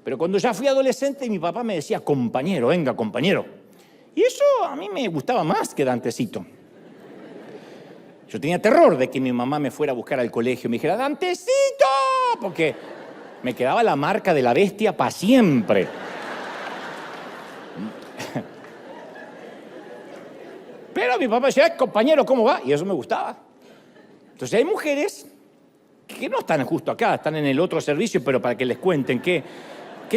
Pero cuando ya fui adolescente, mi papá me decía, compañero, venga, compañero. Y eso a mí me gustaba más que Dantecito. Yo tenía terror de que mi mamá me fuera a buscar al colegio y me dijera, ¡Dantecito! Porque me quedaba la marca de la bestia para siempre. Pero mi papá decía, compañero, ¿cómo va? Y eso me gustaba. Entonces hay mujeres que no están justo acá, están en el otro servicio, pero para que les cuenten que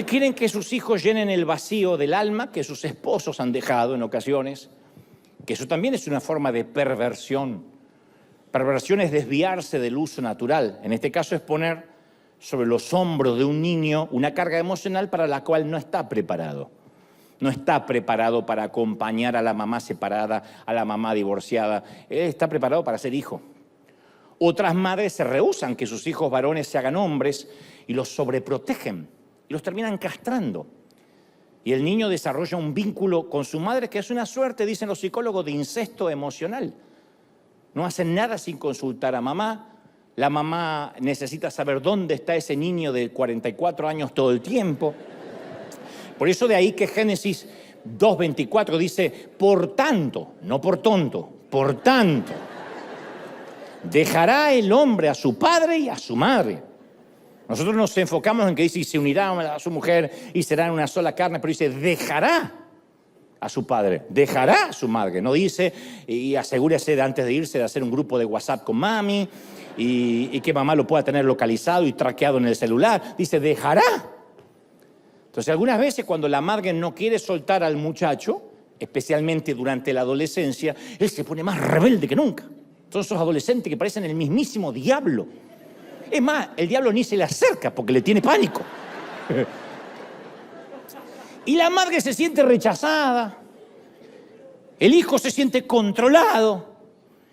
quieren que sus hijos llenen el vacío del alma que sus esposos han dejado en ocasiones, que eso también es una forma de perversión. Perversión es desviarse del uso natural. En este caso es poner sobre los hombros de un niño una carga emocional para la cual no está preparado. No está preparado para acompañar a la mamá separada, a la mamá divorciada. Él está preparado para ser hijo. Otras madres se rehúsan que sus hijos varones se hagan hombres y los sobreprotegen y los terminan castrando. Y el niño desarrolla un vínculo con su madre que es una suerte, dicen los psicólogos, de incesto emocional. No hacen nada sin consultar a mamá. La mamá necesita saber dónde está ese niño de 44 años todo el tiempo. Por eso de ahí que Génesis 2:24 dice, por tanto, no por tonto, por tanto, dejará el hombre a su padre y a su madre. Nosotros nos enfocamos en que dice, y se unirá a su mujer y serán una sola carne, pero dice, dejará a su padre, dejará a su madre. No dice, y asegúrese de antes de irse de hacer un grupo de WhatsApp con mami y que mamá lo pueda tener localizado y traqueado en el celular. Dice, dejará. Entonces, algunas veces cuando la madre no quiere soltar al muchacho, especialmente durante la adolescencia, él se pone más rebelde que nunca. Son esos adolescentes que parecen el mismísimo diablo. Es más, el diablo ni se le acerca porque le tiene pánico. Y la madre se siente rechazada, el hijo se siente controlado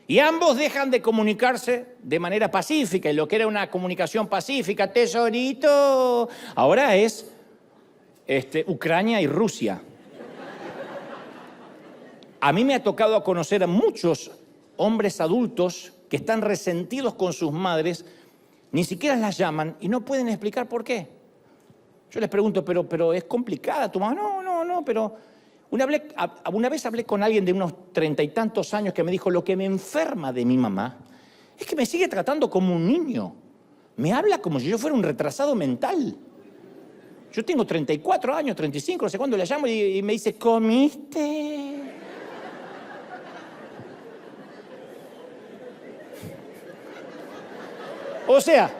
y ambos dejan de comunicarse de manera pacífica. Y lo que era una comunicación pacífica, tesorito, ahora es Ucrania y Rusia. A mí me ha tocado conocer a muchos hombres adultos que están resentidos con sus madres, ni siquiera las llaman y no pueden explicar por qué. Yo les pregunto, pero es complicada tu mamá. No, pero una vez hablé con alguien de unos 30 y tantos años que me dijo, lo que me enferma de mi mamá es que me sigue tratando como un niño. Me habla como si yo fuera un retrasado mental. Yo tengo 34 años, 35, no sé cuándo, le llamo y me dice, ¿comiste? O sea,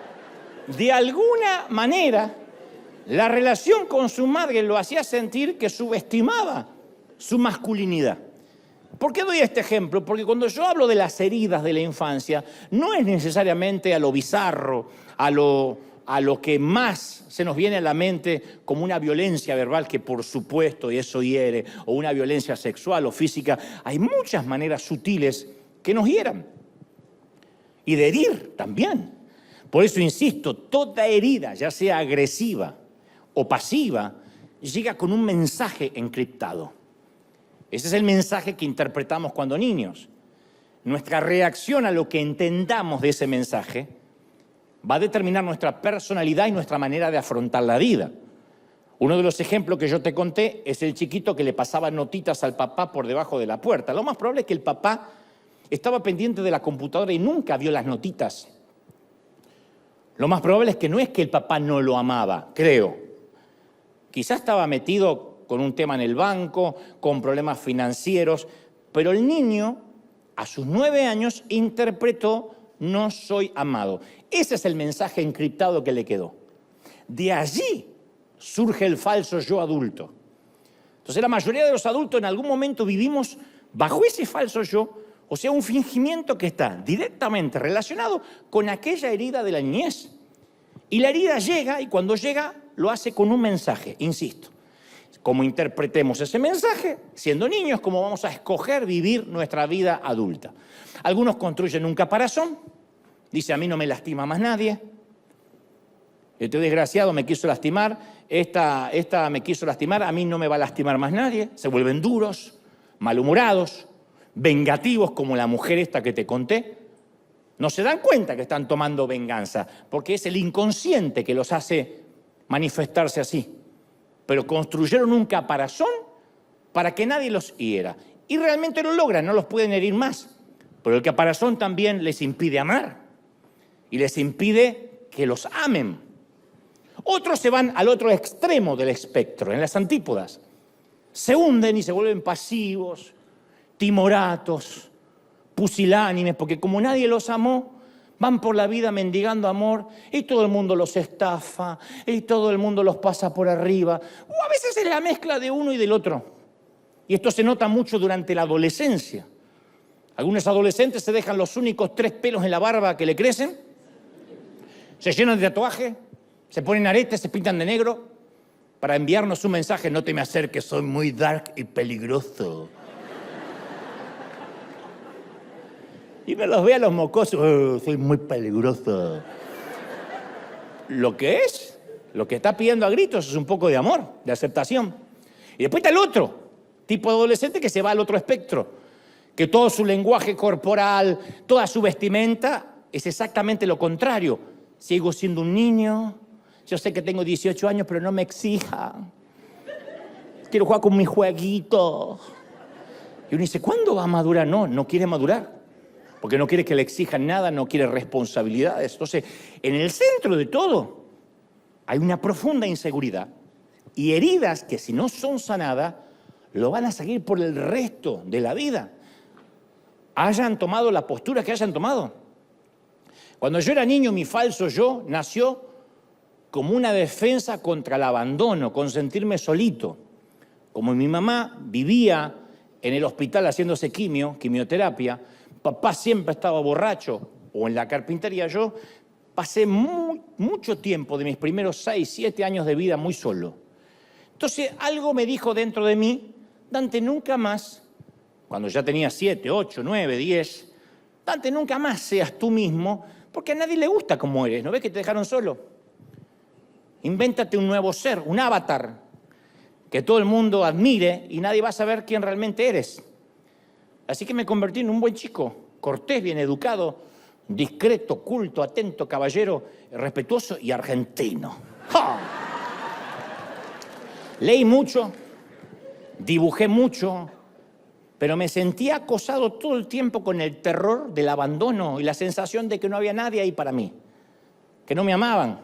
de alguna manera, la relación con su madre lo hacía sentir que subestimaba su masculinidad. ¿Por qué doy este ejemplo? Porque cuando yo hablo de las heridas de la infancia, no es necesariamente a lo bizarro, a lo que más se nos viene a la mente como una violencia verbal, que por supuesto y eso hiere, o una violencia sexual o física. Hay muchas maneras sutiles que nos hieran. Y de herir también. Por eso insisto, toda herida, ya sea agresiva o pasiva, llega con un mensaje encriptado. Ese es el mensaje que interpretamos cuando niños. Nuestra reacción a lo que entendamos de ese mensaje va a determinar nuestra personalidad y nuestra manera de afrontar la vida. Uno de los ejemplos que yo te conté es el chiquito que le pasaba notitas al papá por debajo de la puerta. Lo más probable es que el papá estaba pendiente de la computadora y nunca vio las notitas. Lo más probable es que no es que el papá no lo amaba, creo. Quizás estaba metido con un tema en el banco, con problemas financieros, pero el niño, a sus 9 años, interpretó, no soy amado. Ese es el mensaje encriptado que le quedó. De allí surge el falso yo adulto. Entonces la mayoría de los adultos en algún momento vivimos bajo ese falso yo, o sea, un fingimiento que está directamente relacionado con aquella herida de la niñez. Y la herida llega, y cuando llega, lo hace con un mensaje, insisto. Como interpretemos ese mensaje, siendo niños, cómo vamos a escoger vivir nuestra vida adulta. Algunos construyen un caparazón, dice, a mí no me lastima más nadie. Este desgraciado me quiso lastimar, esta me quiso lastimar, a mí no me va a lastimar más nadie. Se vuelven duros, malhumorados, vengativos como la mujer esta que te conté. No se dan cuenta que están tomando venganza, porque es el inconsciente que los hace manifestarse así. Pero construyeron un caparazón para que nadie los hiera. Y realmente lo logran, no los pueden herir más. Pero el caparazón también les impide amar. Y les impide que los amen. Otros se van al otro extremo del espectro, en las antípodas. Se hunden y se vuelven pasivos, timoratos, pusilánimes, porque como nadie los amó, van por la vida mendigando amor y todo el mundo los estafa y todo el mundo los pasa por arriba. O a veces es la mezcla de uno y del otro. Y esto se nota mucho durante la adolescencia. Algunos adolescentes se dejan los únicos 3 pelos en la barba que le crecen, se llenan de tatuaje, se ponen aretes, se pintan de negro para enviarnos un mensaje: no te me acerques, soy muy dark y peligroso. Y me los ve a los mocosos: oh, soy muy peligroso. Lo que está pidiendo a gritos es un poco de amor, de aceptación. Y después está el otro tipo de adolescente que se va al otro espectro, que todo su lenguaje corporal, toda su vestimenta es exactamente lo contrario. Sigo siendo un niño, yo sé que tengo 18 años, pero no me exija. Quiero jugar con mis jueguitos. Y uno dice: ¿cuándo va a madurar? No quiere madurar, porque no quiere que le exijan nada, no quiere responsabilidades. Entonces, en el centro de todo hay una profunda inseguridad y heridas que, si no son sanadas, lo van a seguir por el resto de la vida. Hayan tomado la postura que hayan tomado. Cuando yo era niño, mi falso yo nació como una defensa contra el abandono, con sentirme solito. Como mi mamá vivía en el hospital haciéndose quimioterapia, papá siempre estaba borracho o en la carpintería, yo pasé mucho tiempo de mis primeros 6, 7 años de vida muy solo. Entonces algo me dijo dentro de mí: Dante, nunca más, cuando ya tenía 7, 8, 9, 10, Dante, nunca más seas tú mismo, porque a nadie le gusta como eres. ¿No ves que te dejaron solo? Invéntate un nuevo ser, un avatar, que todo el mundo admire y nadie va a saber quién realmente eres. Así que me convertí en un buen chico, cortés, bien educado, discreto, culto, atento, caballero, respetuoso y argentino. ¡Ja! Leí mucho, dibujé mucho, pero me sentía acosado todo el tiempo con el terror del abandono y la sensación de que no había nadie ahí para mí, que no me amaban.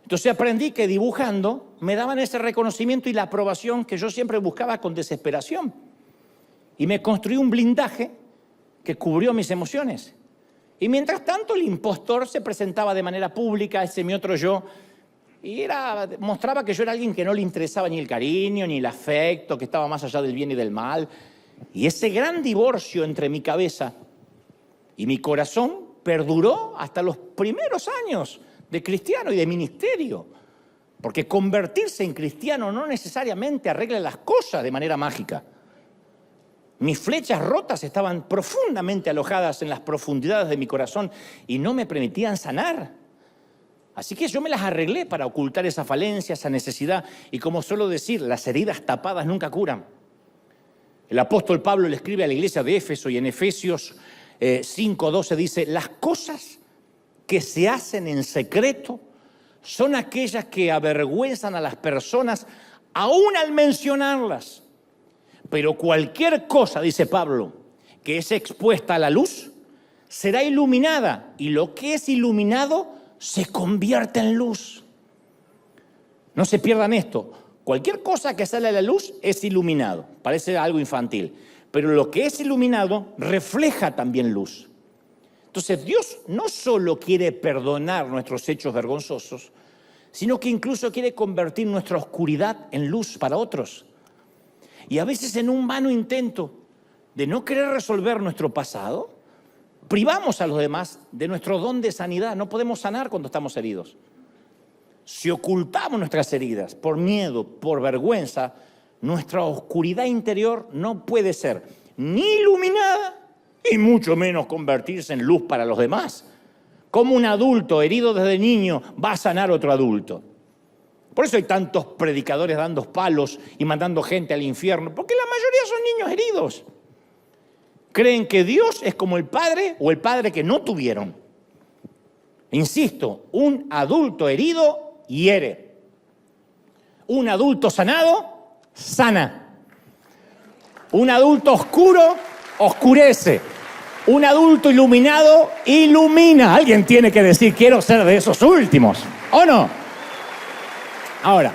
Entonces aprendí que dibujando me daban ese reconocimiento y la aprobación que yo siempre buscaba con desesperación. Y me construí un blindaje que cubrió mis emociones. Y mientras tanto el impostor se presentaba de manera pública, ese mi otro yo, y mostraba que yo era alguien que no le interesaba ni el cariño, ni el afecto, que estaba más allá del bien y del mal. Y ese gran divorcio entre mi cabeza y mi corazón perduró hasta los primeros años de cristiano y de ministerio. Porque convertirse en cristiano no necesariamente arregla las cosas de manera mágica. Mis flechas rotas estaban profundamente alojadas en las profundidades de mi corazón y no me permitían sanar. Así que yo me las arreglé para ocultar esa falencia, esa necesidad. Y como suelo decir, las heridas tapadas nunca curan. El apóstol Pablo le escribe a la iglesia de Éfeso y en Efesios 5:12 dice: las cosas que se hacen en secreto son aquellas que avergüenzan a las personas aún al mencionarlas. Pero cualquier cosa, dice Pablo, que es expuesta a la luz, será iluminada, y lo que es iluminado se convierte en luz. No se pierdan esto. Cualquier cosa que sale a la luz es iluminado. Parece algo infantil. Pero lo que es iluminado refleja también luz. Entonces Dios no solo quiere perdonar nuestros hechos vergonzosos, sino que incluso quiere convertir nuestra oscuridad en luz para otros. Y a veces en un vano intento de no querer resolver nuestro pasado, privamos a los demás de nuestro don de sanidad. No podemos sanar cuando estamos heridos. Si ocultamos nuestras heridas por miedo, por vergüenza, nuestra oscuridad interior no puede ser ni iluminada y mucho menos convertirse en luz para los demás. ¿Cómo un adulto herido desde niño va a sanar a otro adulto? Por eso hay tantos predicadores dando palos y mandando gente al infierno, porque la mayoría son niños heridos. Creen que Dios es como el padre o el padre que no tuvieron. Insisto, un adulto herido hiere. Un adulto sanado, sana. Un adulto oscuro, oscurece. Un adulto iluminado, ilumina. Alguien tiene que decir: quiero ser de esos últimos, ¿o no? Ahora,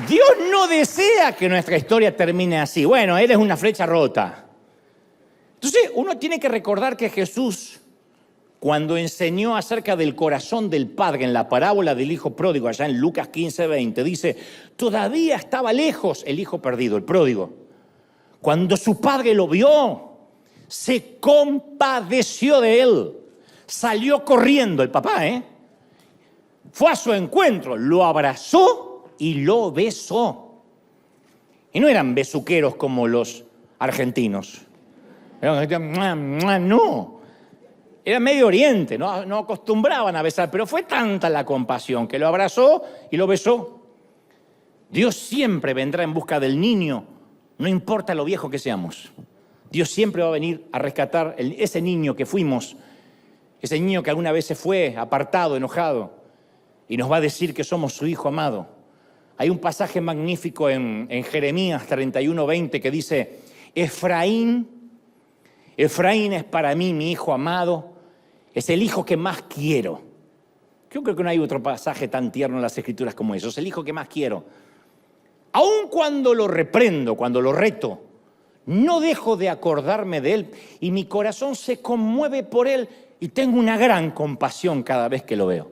Dios no desea que nuestra historia termine así. Bueno, Él es una flecha rota. Entonces, uno tiene que recordar que Jesús, cuando enseñó acerca del corazón del Padre en la parábola del Hijo Pródigo, allá en Lucas 15:20, dice, todavía estaba lejos el Hijo perdido, el pródigo. Cuando su padre lo vio, se compadeció de él. Salió corriendo el papá, fue a su encuentro, lo abrazó y lo besó. Y no eran besuqueros como los argentinos. No. Era Medio Oriente, no acostumbraban a besar, pero fue tanta la compasión que lo abrazó y lo besó. Dios siempre vendrá en busca del niño, no importa lo viejo que seamos. Dios siempre va a venir a rescatar ese niño que fuimos, ese niño que alguna vez se fue apartado, enojado, y nos va a decir que somos su hijo amado. Hay un pasaje magnífico en Jeremías 31:20 que dice, Efraín es para mí mi hijo amado, es el hijo que más quiero. Yo creo que no hay otro pasaje tan tierno en las Escrituras como eso, es el hijo que más quiero. Aun cuando lo reprendo, cuando lo reto, no dejo de acordarme de él y mi corazón se conmueve por él y tengo una gran compasión cada vez que lo veo.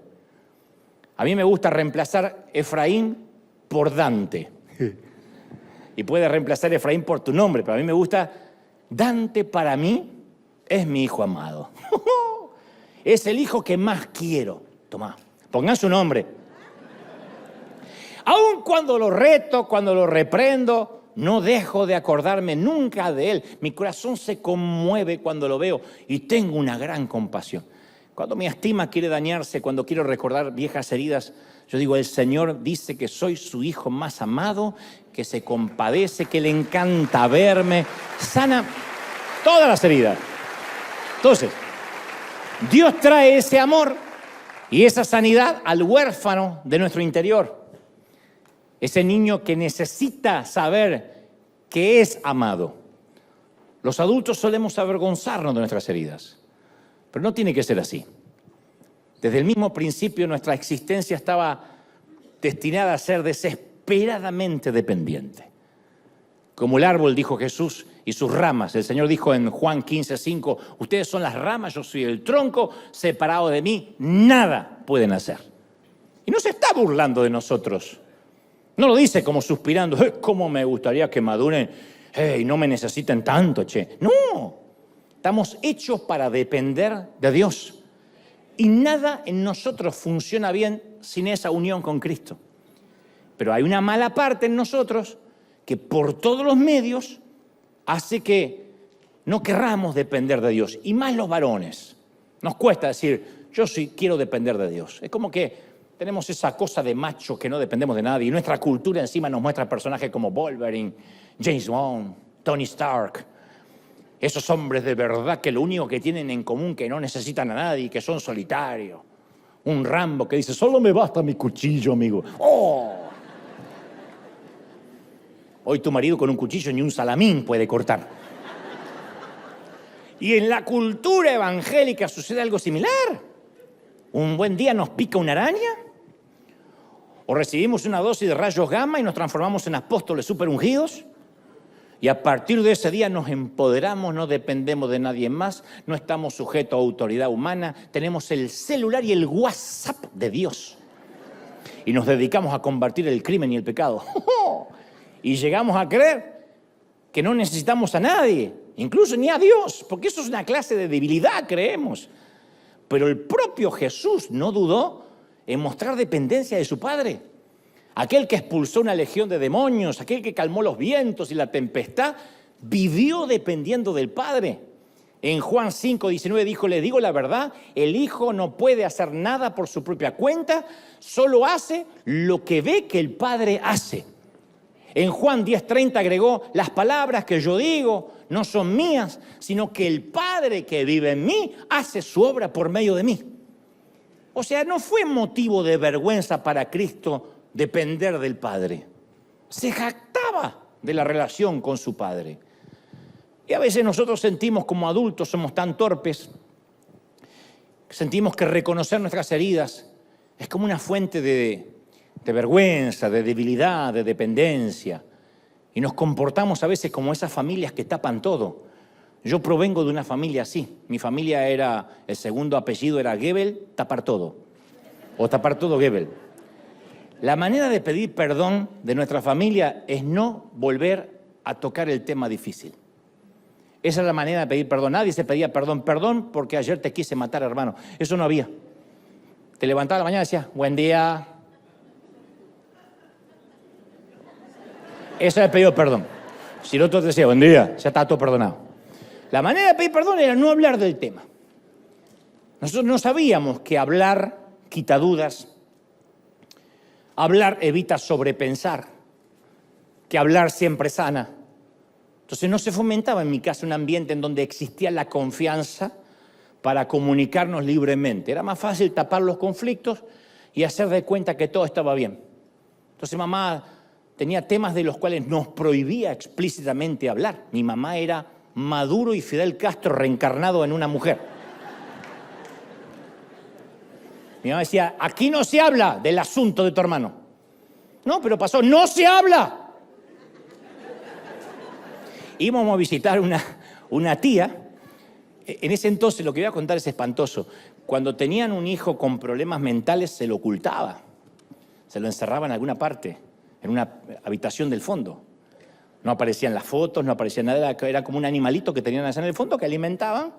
A mí me gusta reemplazar Efraín por Dante. Y puedes reemplazar Efraín por tu nombre, pero a mí me gusta Dante. Para mí es mi hijo amado. Es el hijo que más quiero. Tomá, pongan su nombre. Aun cuando lo reto, cuando lo reprendo, no dejo de acordarme nunca de él. Mi corazón se conmueve cuando lo veo y tengo una gran compasión. Cuando mi estima quiere dañarse, cuando quiero recordar viejas heridas, yo digo, el Señor dice que soy su hijo más amado, que se compadece, que le encanta verme, sana todas las heridas. Entonces, Dios trae ese amor y esa sanidad al huérfano de nuestro interior. Ese niño que necesita saber que es amado. Los adultos solemos avergonzarnos de nuestras heridas, pero no tiene que ser así. Desde el mismo principio nuestra existencia estaba destinada a ser desesperadamente dependiente. Como el árbol, dijo Jesús, y sus ramas. El Señor dijo en Juan 15:5, ustedes son las ramas, yo soy el tronco, separado de mí, nada pueden hacer. Y no se está burlando de nosotros. No lo dice como suspirando, cómo me gustaría que maduren y no me necesiten tanto, che. No, estamos hechos para depender de Dios. Y nada en nosotros funciona bien sin esa unión con Cristo. Pero hay una mala parte en nosotros que por todos los medios hace que no querramos depender de Dios. Y más los varones. Nos cuesta decir, yo sí quiero depender de Dios. Es como que tenemos esa cosa de macho que no dependemos de nadie. Y nuestra cultura encima nos muestra personajes como Wolverine, James Bond, Tony Stark. Esos hombres de verdad que lo único que tienen en común que no necesitan a nadie, que son solitarios. Un Rambo que dice, solo me basta mi cuchillo, amigo. ¡Oh! Hoy tu marido con un cuchillo ni un salamín puede cortar. Y en la cultura evangélica sucede algo similar. Un buen día nos pica una araña, o recibimos una dosis de rayos gamma y nos transformamos en apóstoles superungidos. Y a partir de ese día nos empoderamos, no dependemos de nadie más, no estamos sujetos a autoridad humana, tenemos el celular y el WhatsApp de Dios. Y nos dedicamos a combatir el crimen y el pecado. Y llegamos a creer que no necesitamos a nadie, incluso ni a Dios, porque eso es una clase de debilidad, creemos. Pero el propio Jesús no dudó en mostrar dependencia de su Padre. Aquel que expulsó una legión de demonios, aquel que calmó los vientos y la tempestad, vivió dependiendo del Padre. En Juan 5:19 dijo, les digo la verdad, el Hijo no puede hacer nada por su propia cuenta, solo hace lo que ve que el Padre hace. En Juan 10:30 agregó, las palabras que yo digo no son mías, sino que el Padre que vive en mí hace su obra por medio de mí. O sea, no fue motivo de vergüenza para Cristo depender del Padre. Se jactaba de la relación con su Padre. Y a veces nosotros sentimos como adultos, somos tan torpes, sentimos que reconocer nuestras heridas es como una fuente de de vergüenza, de debilidad, de dependencia. Y nos comportamos a veces como esas familias que tapan todo. Yo provengo de una familia así. Mi familia era, el segundo apellido era Gebel, tapar todo. O tapar todo Gebel. La manera de pedir perdón de nuestra familia es no volver a tocar el tema difícil. Esa es la manera de pedir perdón. Nadie se pedía perdón. Perdón porque ayer te quise matar, hermano. Eso no había. Te levantaba a la mañana y decías, buen día. Eso era el pedido perdón. Si el otro te decía, buen día, ya está todo perdonado. La manera de pedir perdón era no hablar del tema. Nosotros no sabíamos que hablar quita dudas, hablar evita sobrepensar, que hablar siempre sana. Entonces no se fomentaba en mi casa un ambiente en donde existía la confianza para comunicarnos libremente. Era más fácil tapar los conflictos y hacer de cuenta que todo estaba bien. Entonces mamá tenía temas de los cuales nos prohibía explícitamente hablar. Mi mamá era Maduro y Fidel Castro reencarnado en una mujer. Mi mamá decía, aquí no se habla del asunto de tu hermano. No, pero pasó, no se habla. Íbamos a visitar una tía. En ese entonces, lo que voy a contar es espantoso. Cuando tenían un hijo con problemas mentales, se lo ocultaba. Se lo encerraba en alguna parte, en una habitación del fondo. No aparecían las fotos, no aparecía nada. Era como un animalito que tenían allá en el fondo que alimentaban.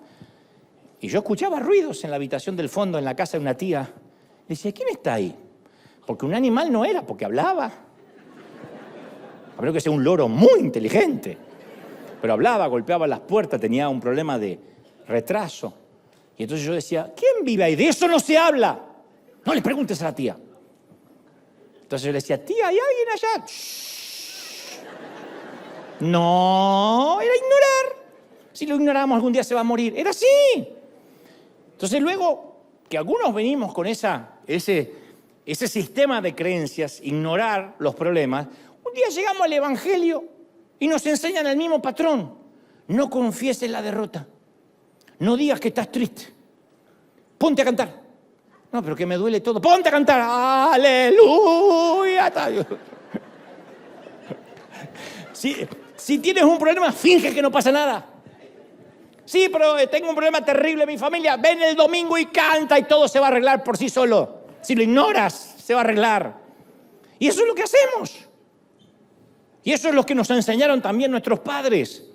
Y yo escuchaba ruidos en la habitación del fondo, en la casa de una tía. Le decía, ¿quién está ahí? Porque un animal no era, porque hablaba. Habría que ser un loro muy inteligente. Pero hablaba, golpeaba las puertas, tenía un problema de retraso. Y entonces yo decía, ¿quién vive ahí? De eso no se habla. No le preguntes a la tía. Entonces yo le decía, tía, ¿hay alguien allá? Shh. No, era ignorar. Si lo ignoramos algún día se va a morir. Era así. Entonces luego que algunos venimos con ese sistema de creencias, ignorar los problemas, un día llegamos al Evangelio y nos enseñan el mismo patrón. No confieses la derrota. No digas que estás triste. Ponte a cantar. No, pero que me duele todo. Ponte a cantar. ¡Aleluya! Si tienes un problema, finge que no pasa nada. Sí, pero tengo un problema terrible en mi familia. Ven el domingo y canta y todo se va a arreglar por sí solo. Si lo ignoras, se va a arreglar. Y eso es lo que hacemos. Y eso es lo que nos enseñaron también nuestros padres.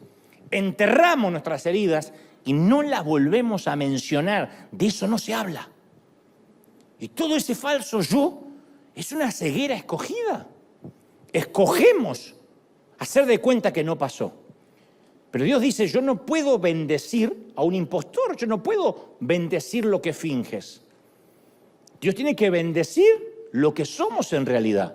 Enterramos nuestras heridas y no las volvemos a mencionar. De eso no se habla. Y todo ese falso yo es una ceguera escogida. Escogemos hacer de cuenta que no pasó. Pero Dios dice, yo no puedo bendecir a un impostor, yo no puedo bendecir lo que finges. Dios tiene que bendecir lo que somos en realidad.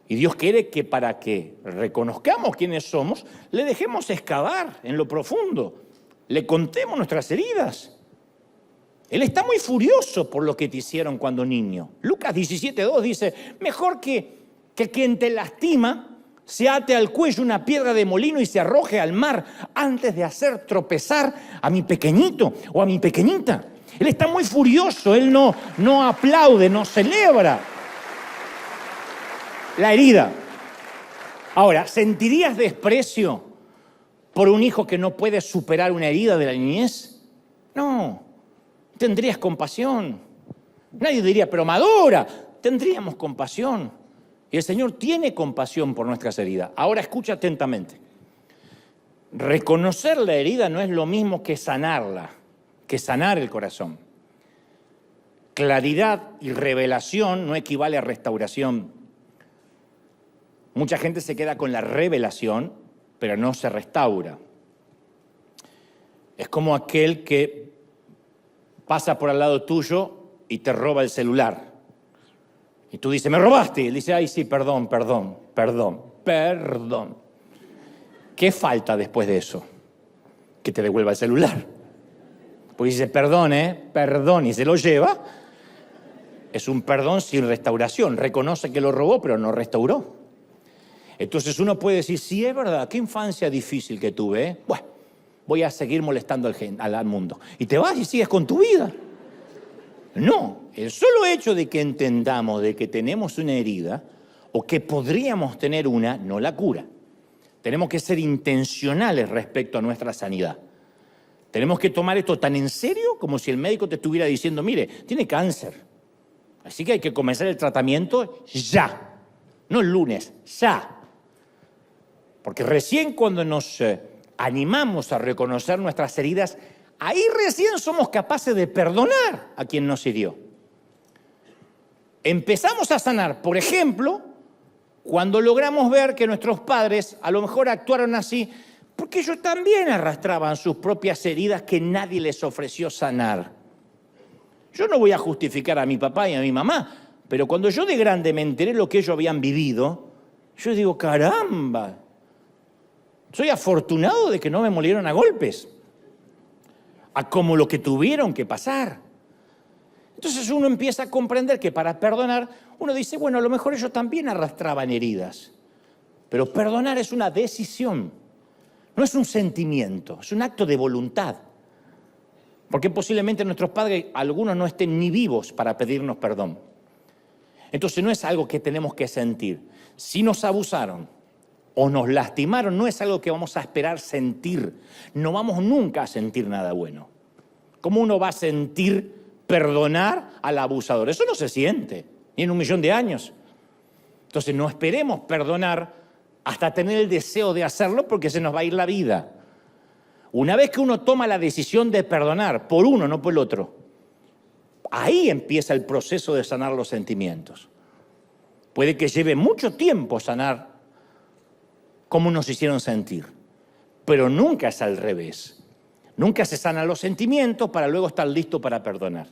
Y Dios quiere que para que reconozcamos quiénes somos, le dejemos excavar en lo profundo, le contemos nuestras heridas. Él está muy furioso por lo que te hicieron cuando niño. Lucas 17:2 dice, mejor que quien te lastima se ate al cuello una piedra de molino y se arroje al mar antes de hacer tropezar a mi pequeñito o a mi pequeñita. Él está muy furioso, él no aplaude, no celebra la herida. Ahora, ¿sentirías desprecio por un hijo que no puede superar una herida de la niñez? No, tendrías compasión. Nadie diría, pero madura, tendríamos compasión. Y el Señor tiene compasión por nuestras heridas. Ahora escucha atentamente. Reconocer la herida no es lo mismo que sanarla, que sanar el corazón. Claridad y revelación no equivale a restauración. Mucha gente se queda con la revelación, pero no se restaura. Es como aquel que pasa por al lado tuyo y te roba el celular. Y tú dices, ¿me robaste? Y él dice, ay, sí, perdón. ¿Qué falta después de eso? Que te devuelva el celular. Pues dice, perdón, y se lo lleva. Es un perdón sin restauración. Reconoce que lo robó, pero no restauró. Entonces uno puede decir, sí, es verdad, qué infancia difícil que tuve, ¿eh? Bueno, voy a seguir molestando al mundo. Y te vas y sigues con tu vida. No, el solo hecho de que entendamos de que tenemos una herida o que podríamos tener una, no la cura. Tenemos que ser intencionales respecto a nuestra sanidad. Tenemos que tomar esto tan en serio como si el médico te estuviera diciendo, mire, tiene cáncer. Así que hay que comenzar el tratamiento ya. No el lunes, ya. Porque recién cuando nos animamos a reconocer nuestras heridas, ahí recién somos capaces de perdonar a quien nos hirió. Empezamos a sanar, por ejemplo, cuando logramos ver que nuestros padres a lo mejor actuaron así porque ellos también arrastraban sus propias heridas que nadie les ofreció sanar. Yo no voy a justificar a mi papá y a mi mamá, pero cuando yo de grande me enteré lo que ellos habían vivido, yo digo, caramba, soy afortunado de que no me molieron a golpes, a como lo que tuvieron que pasar. Entonces uno empieza a comprender que para perdonar, uno dice, bueno, a lo mejor ellos también arrastraban heridas, pero perdonar es una decisión, no es un sentimiento, es un acto de voluntad. Porque posiblemente nuestros padres, algunos no estén ni vivos para pedirnos perdón. Entonces no es algo que tenemos que sentir. Si nos abusaron o nos lastimaron, no es algo que vamos a esperar sentir. No vamos nunca a sentir nada bueno. ¿Cómo uno va a sentir perdonar al abusador? Eso no se siente, ni en 1.000.000 de años. Entonces no esperemos perdonar hasta tener el deseo de hacerlo porque se nos va a ir la vida. Una vez que uno toma la decisión de perdonar por uno, no por el otro, ahí empieza el proceso de sanar los sentimientos. Puede que lleve mucho tiempo sanar cómo nos hicieron sentir, pero nunca es al revés. Nunca se sanan los sentimientos para luego estar listo para perdonar.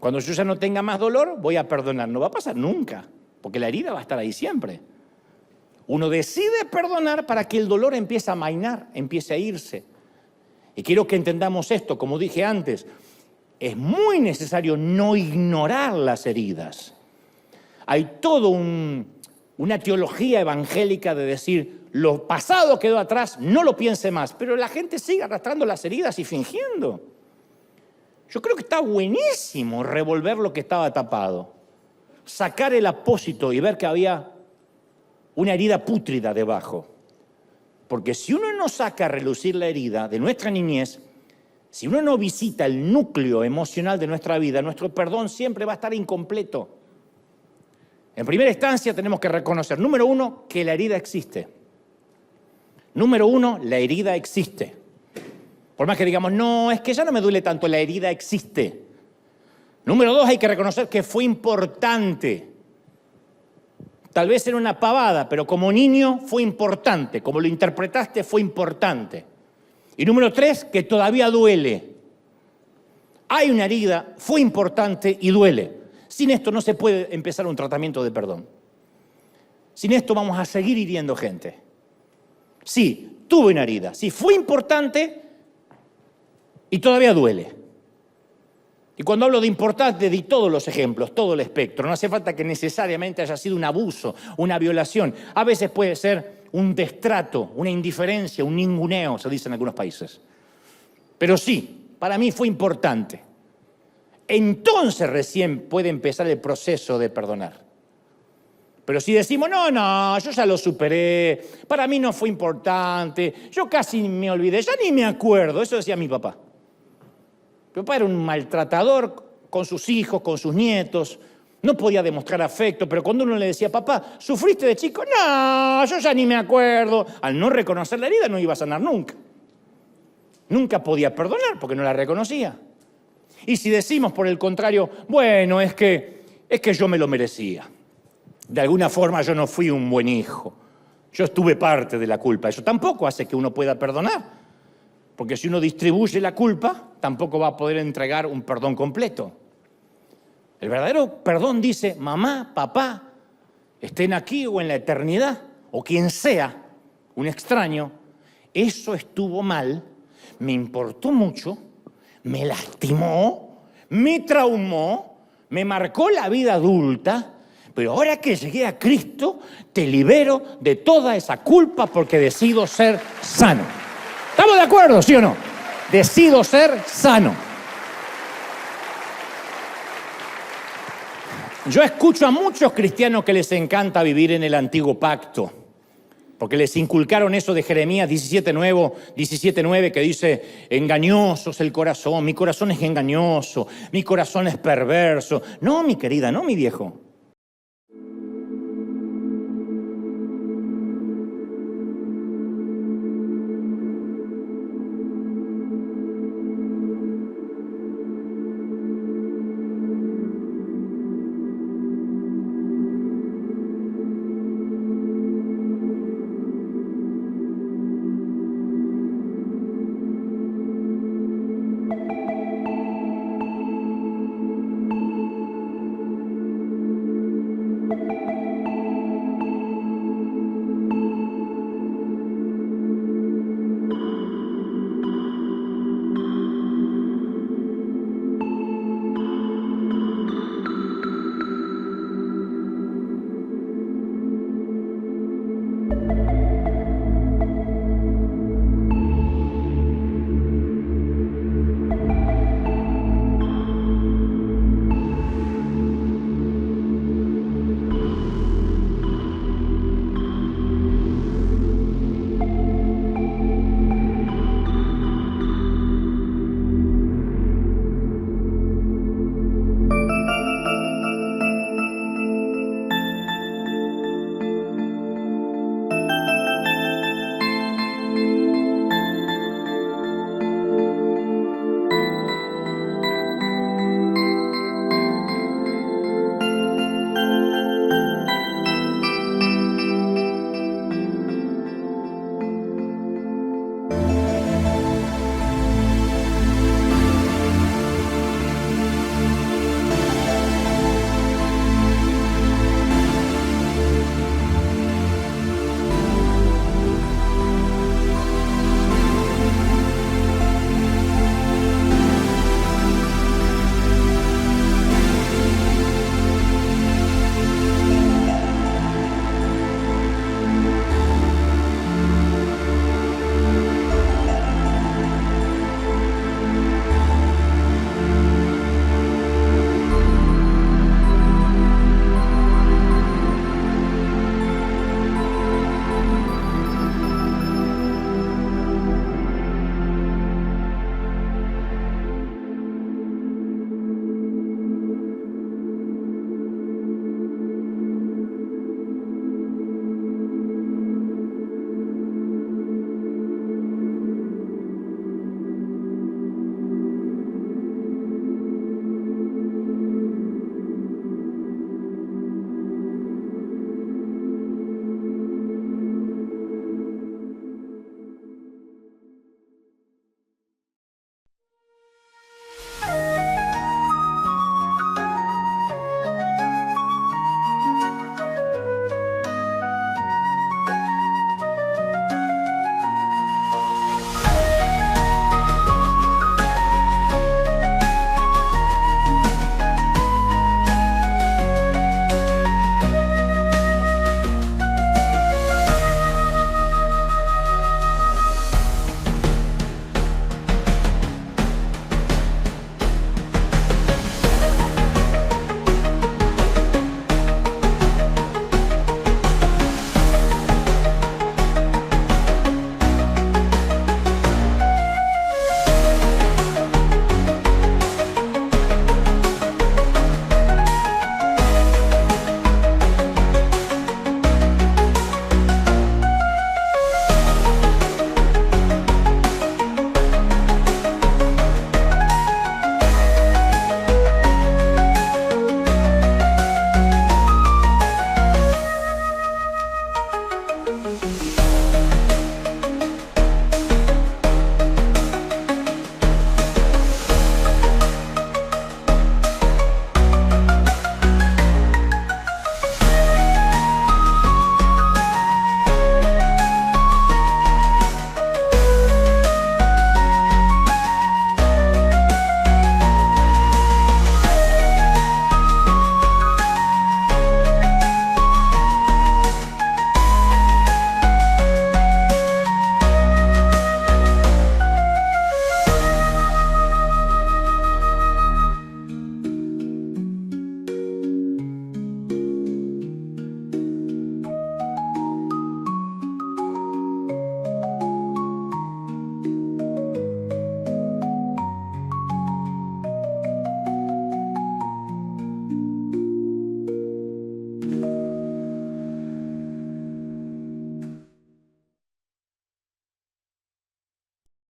Cuando yo ya no tenga más dolor, voy a perdonar. No va a pasar nunca, porque la herida va a estar ahí siempre. Uno decide perdonar para que el dolor empiece a amainar, empiece a irse. Y quiero que entendamos esto, como dije antes, es muy necesario no ignorar las heridas. Hay toda una teología evangélica de decir, lo pasado quedó atrás, no lo piense más, pero la gente sigue arrastrando las heridas y fingiendo. Yo creo que está buenísimo revolver lo que estaba tapado, sacar el apósito y ver que había una herida pútrida debajo. Porque si uno no saca a relucir la herida de nuestra niñez, si uno no visita el núcleo emocional de nuestra vida, nuestro perdón siempre va a estar incompleto. En primera instancia tenemos que reconocer, número uno, que la herida existe. Número uno, la herida existe. Por más que digamos, no, es que ya no me duele tanto, la herida existe. Número dos, hay que reconocer que fue importante. Tal vez era una pavada, pero como niño fue importante. Como lo interpretaste, fue importante. Y número tres, que todavía duele. Hay una herida, fue importante y duele. Sin esto no se puede empezar un tratamiento de perdón. Sin esto vamos a seguir hiriendo gente. Sí, tuve una herida. Sí, fue importante y todavía duele. Y cuando hablo de importante, di todos los ejemplos, todo el espectro. No hace falta que necesariamente haya sido un abuso, una violación. A veces puede ser un destrato, una indiferencia, un ninguneo, se dice en algunos países. Pero sí, para mí fue importante. Entonces recién puede empezar el proceso de perdonar. Pero si decimos, no, yo ya lo superé, para mí no fue importante, yo casi me olvidé, ya ni me acuerdo, eso decía mi papá. Mi papá era un maltratador con sus hijos, con sus nietos, no podía demostrar afecto, pero cuando uno le decía, papá, ¿sufriste de chico? No, yo ya ni me acuerdo. Al no reconocer la herida no iba a sanar nunca. Nunca podía perdonar porque no la reconocía. Y si decimos por el contrario, bueno, es que yo me lo merecía. De alguna forma yo no fui un buen hijo. Yo estuve parte de la culpa. Eso tampoco hace que uno pueda perdonar. Porque si uno distribuye la culpa, tampoco va a poder entregar un perdón completo. El verdadero perdón dice, mamá, papá, estén aquí o en la eternidad, o quien sea, un extraño, eso estuvo mal, me importó mucho, me lastimó, me traumó, me marcó la vida adulta, pero ahora que llegué a Cristo, te libero de toda esa culpa porque decido ser sano. ¿Estamos de acuerdo, sí o no? Decido ser sano. Yo escucho a muchos cristianos que les encanta vivir en el antiguo pacto, porque les inculcaron eso de Jeremías 17:9, que dice, engañoso es el corazón, mi corazón es engañoso, mi corazón es perverso. No, mi querida, no, mi viejo.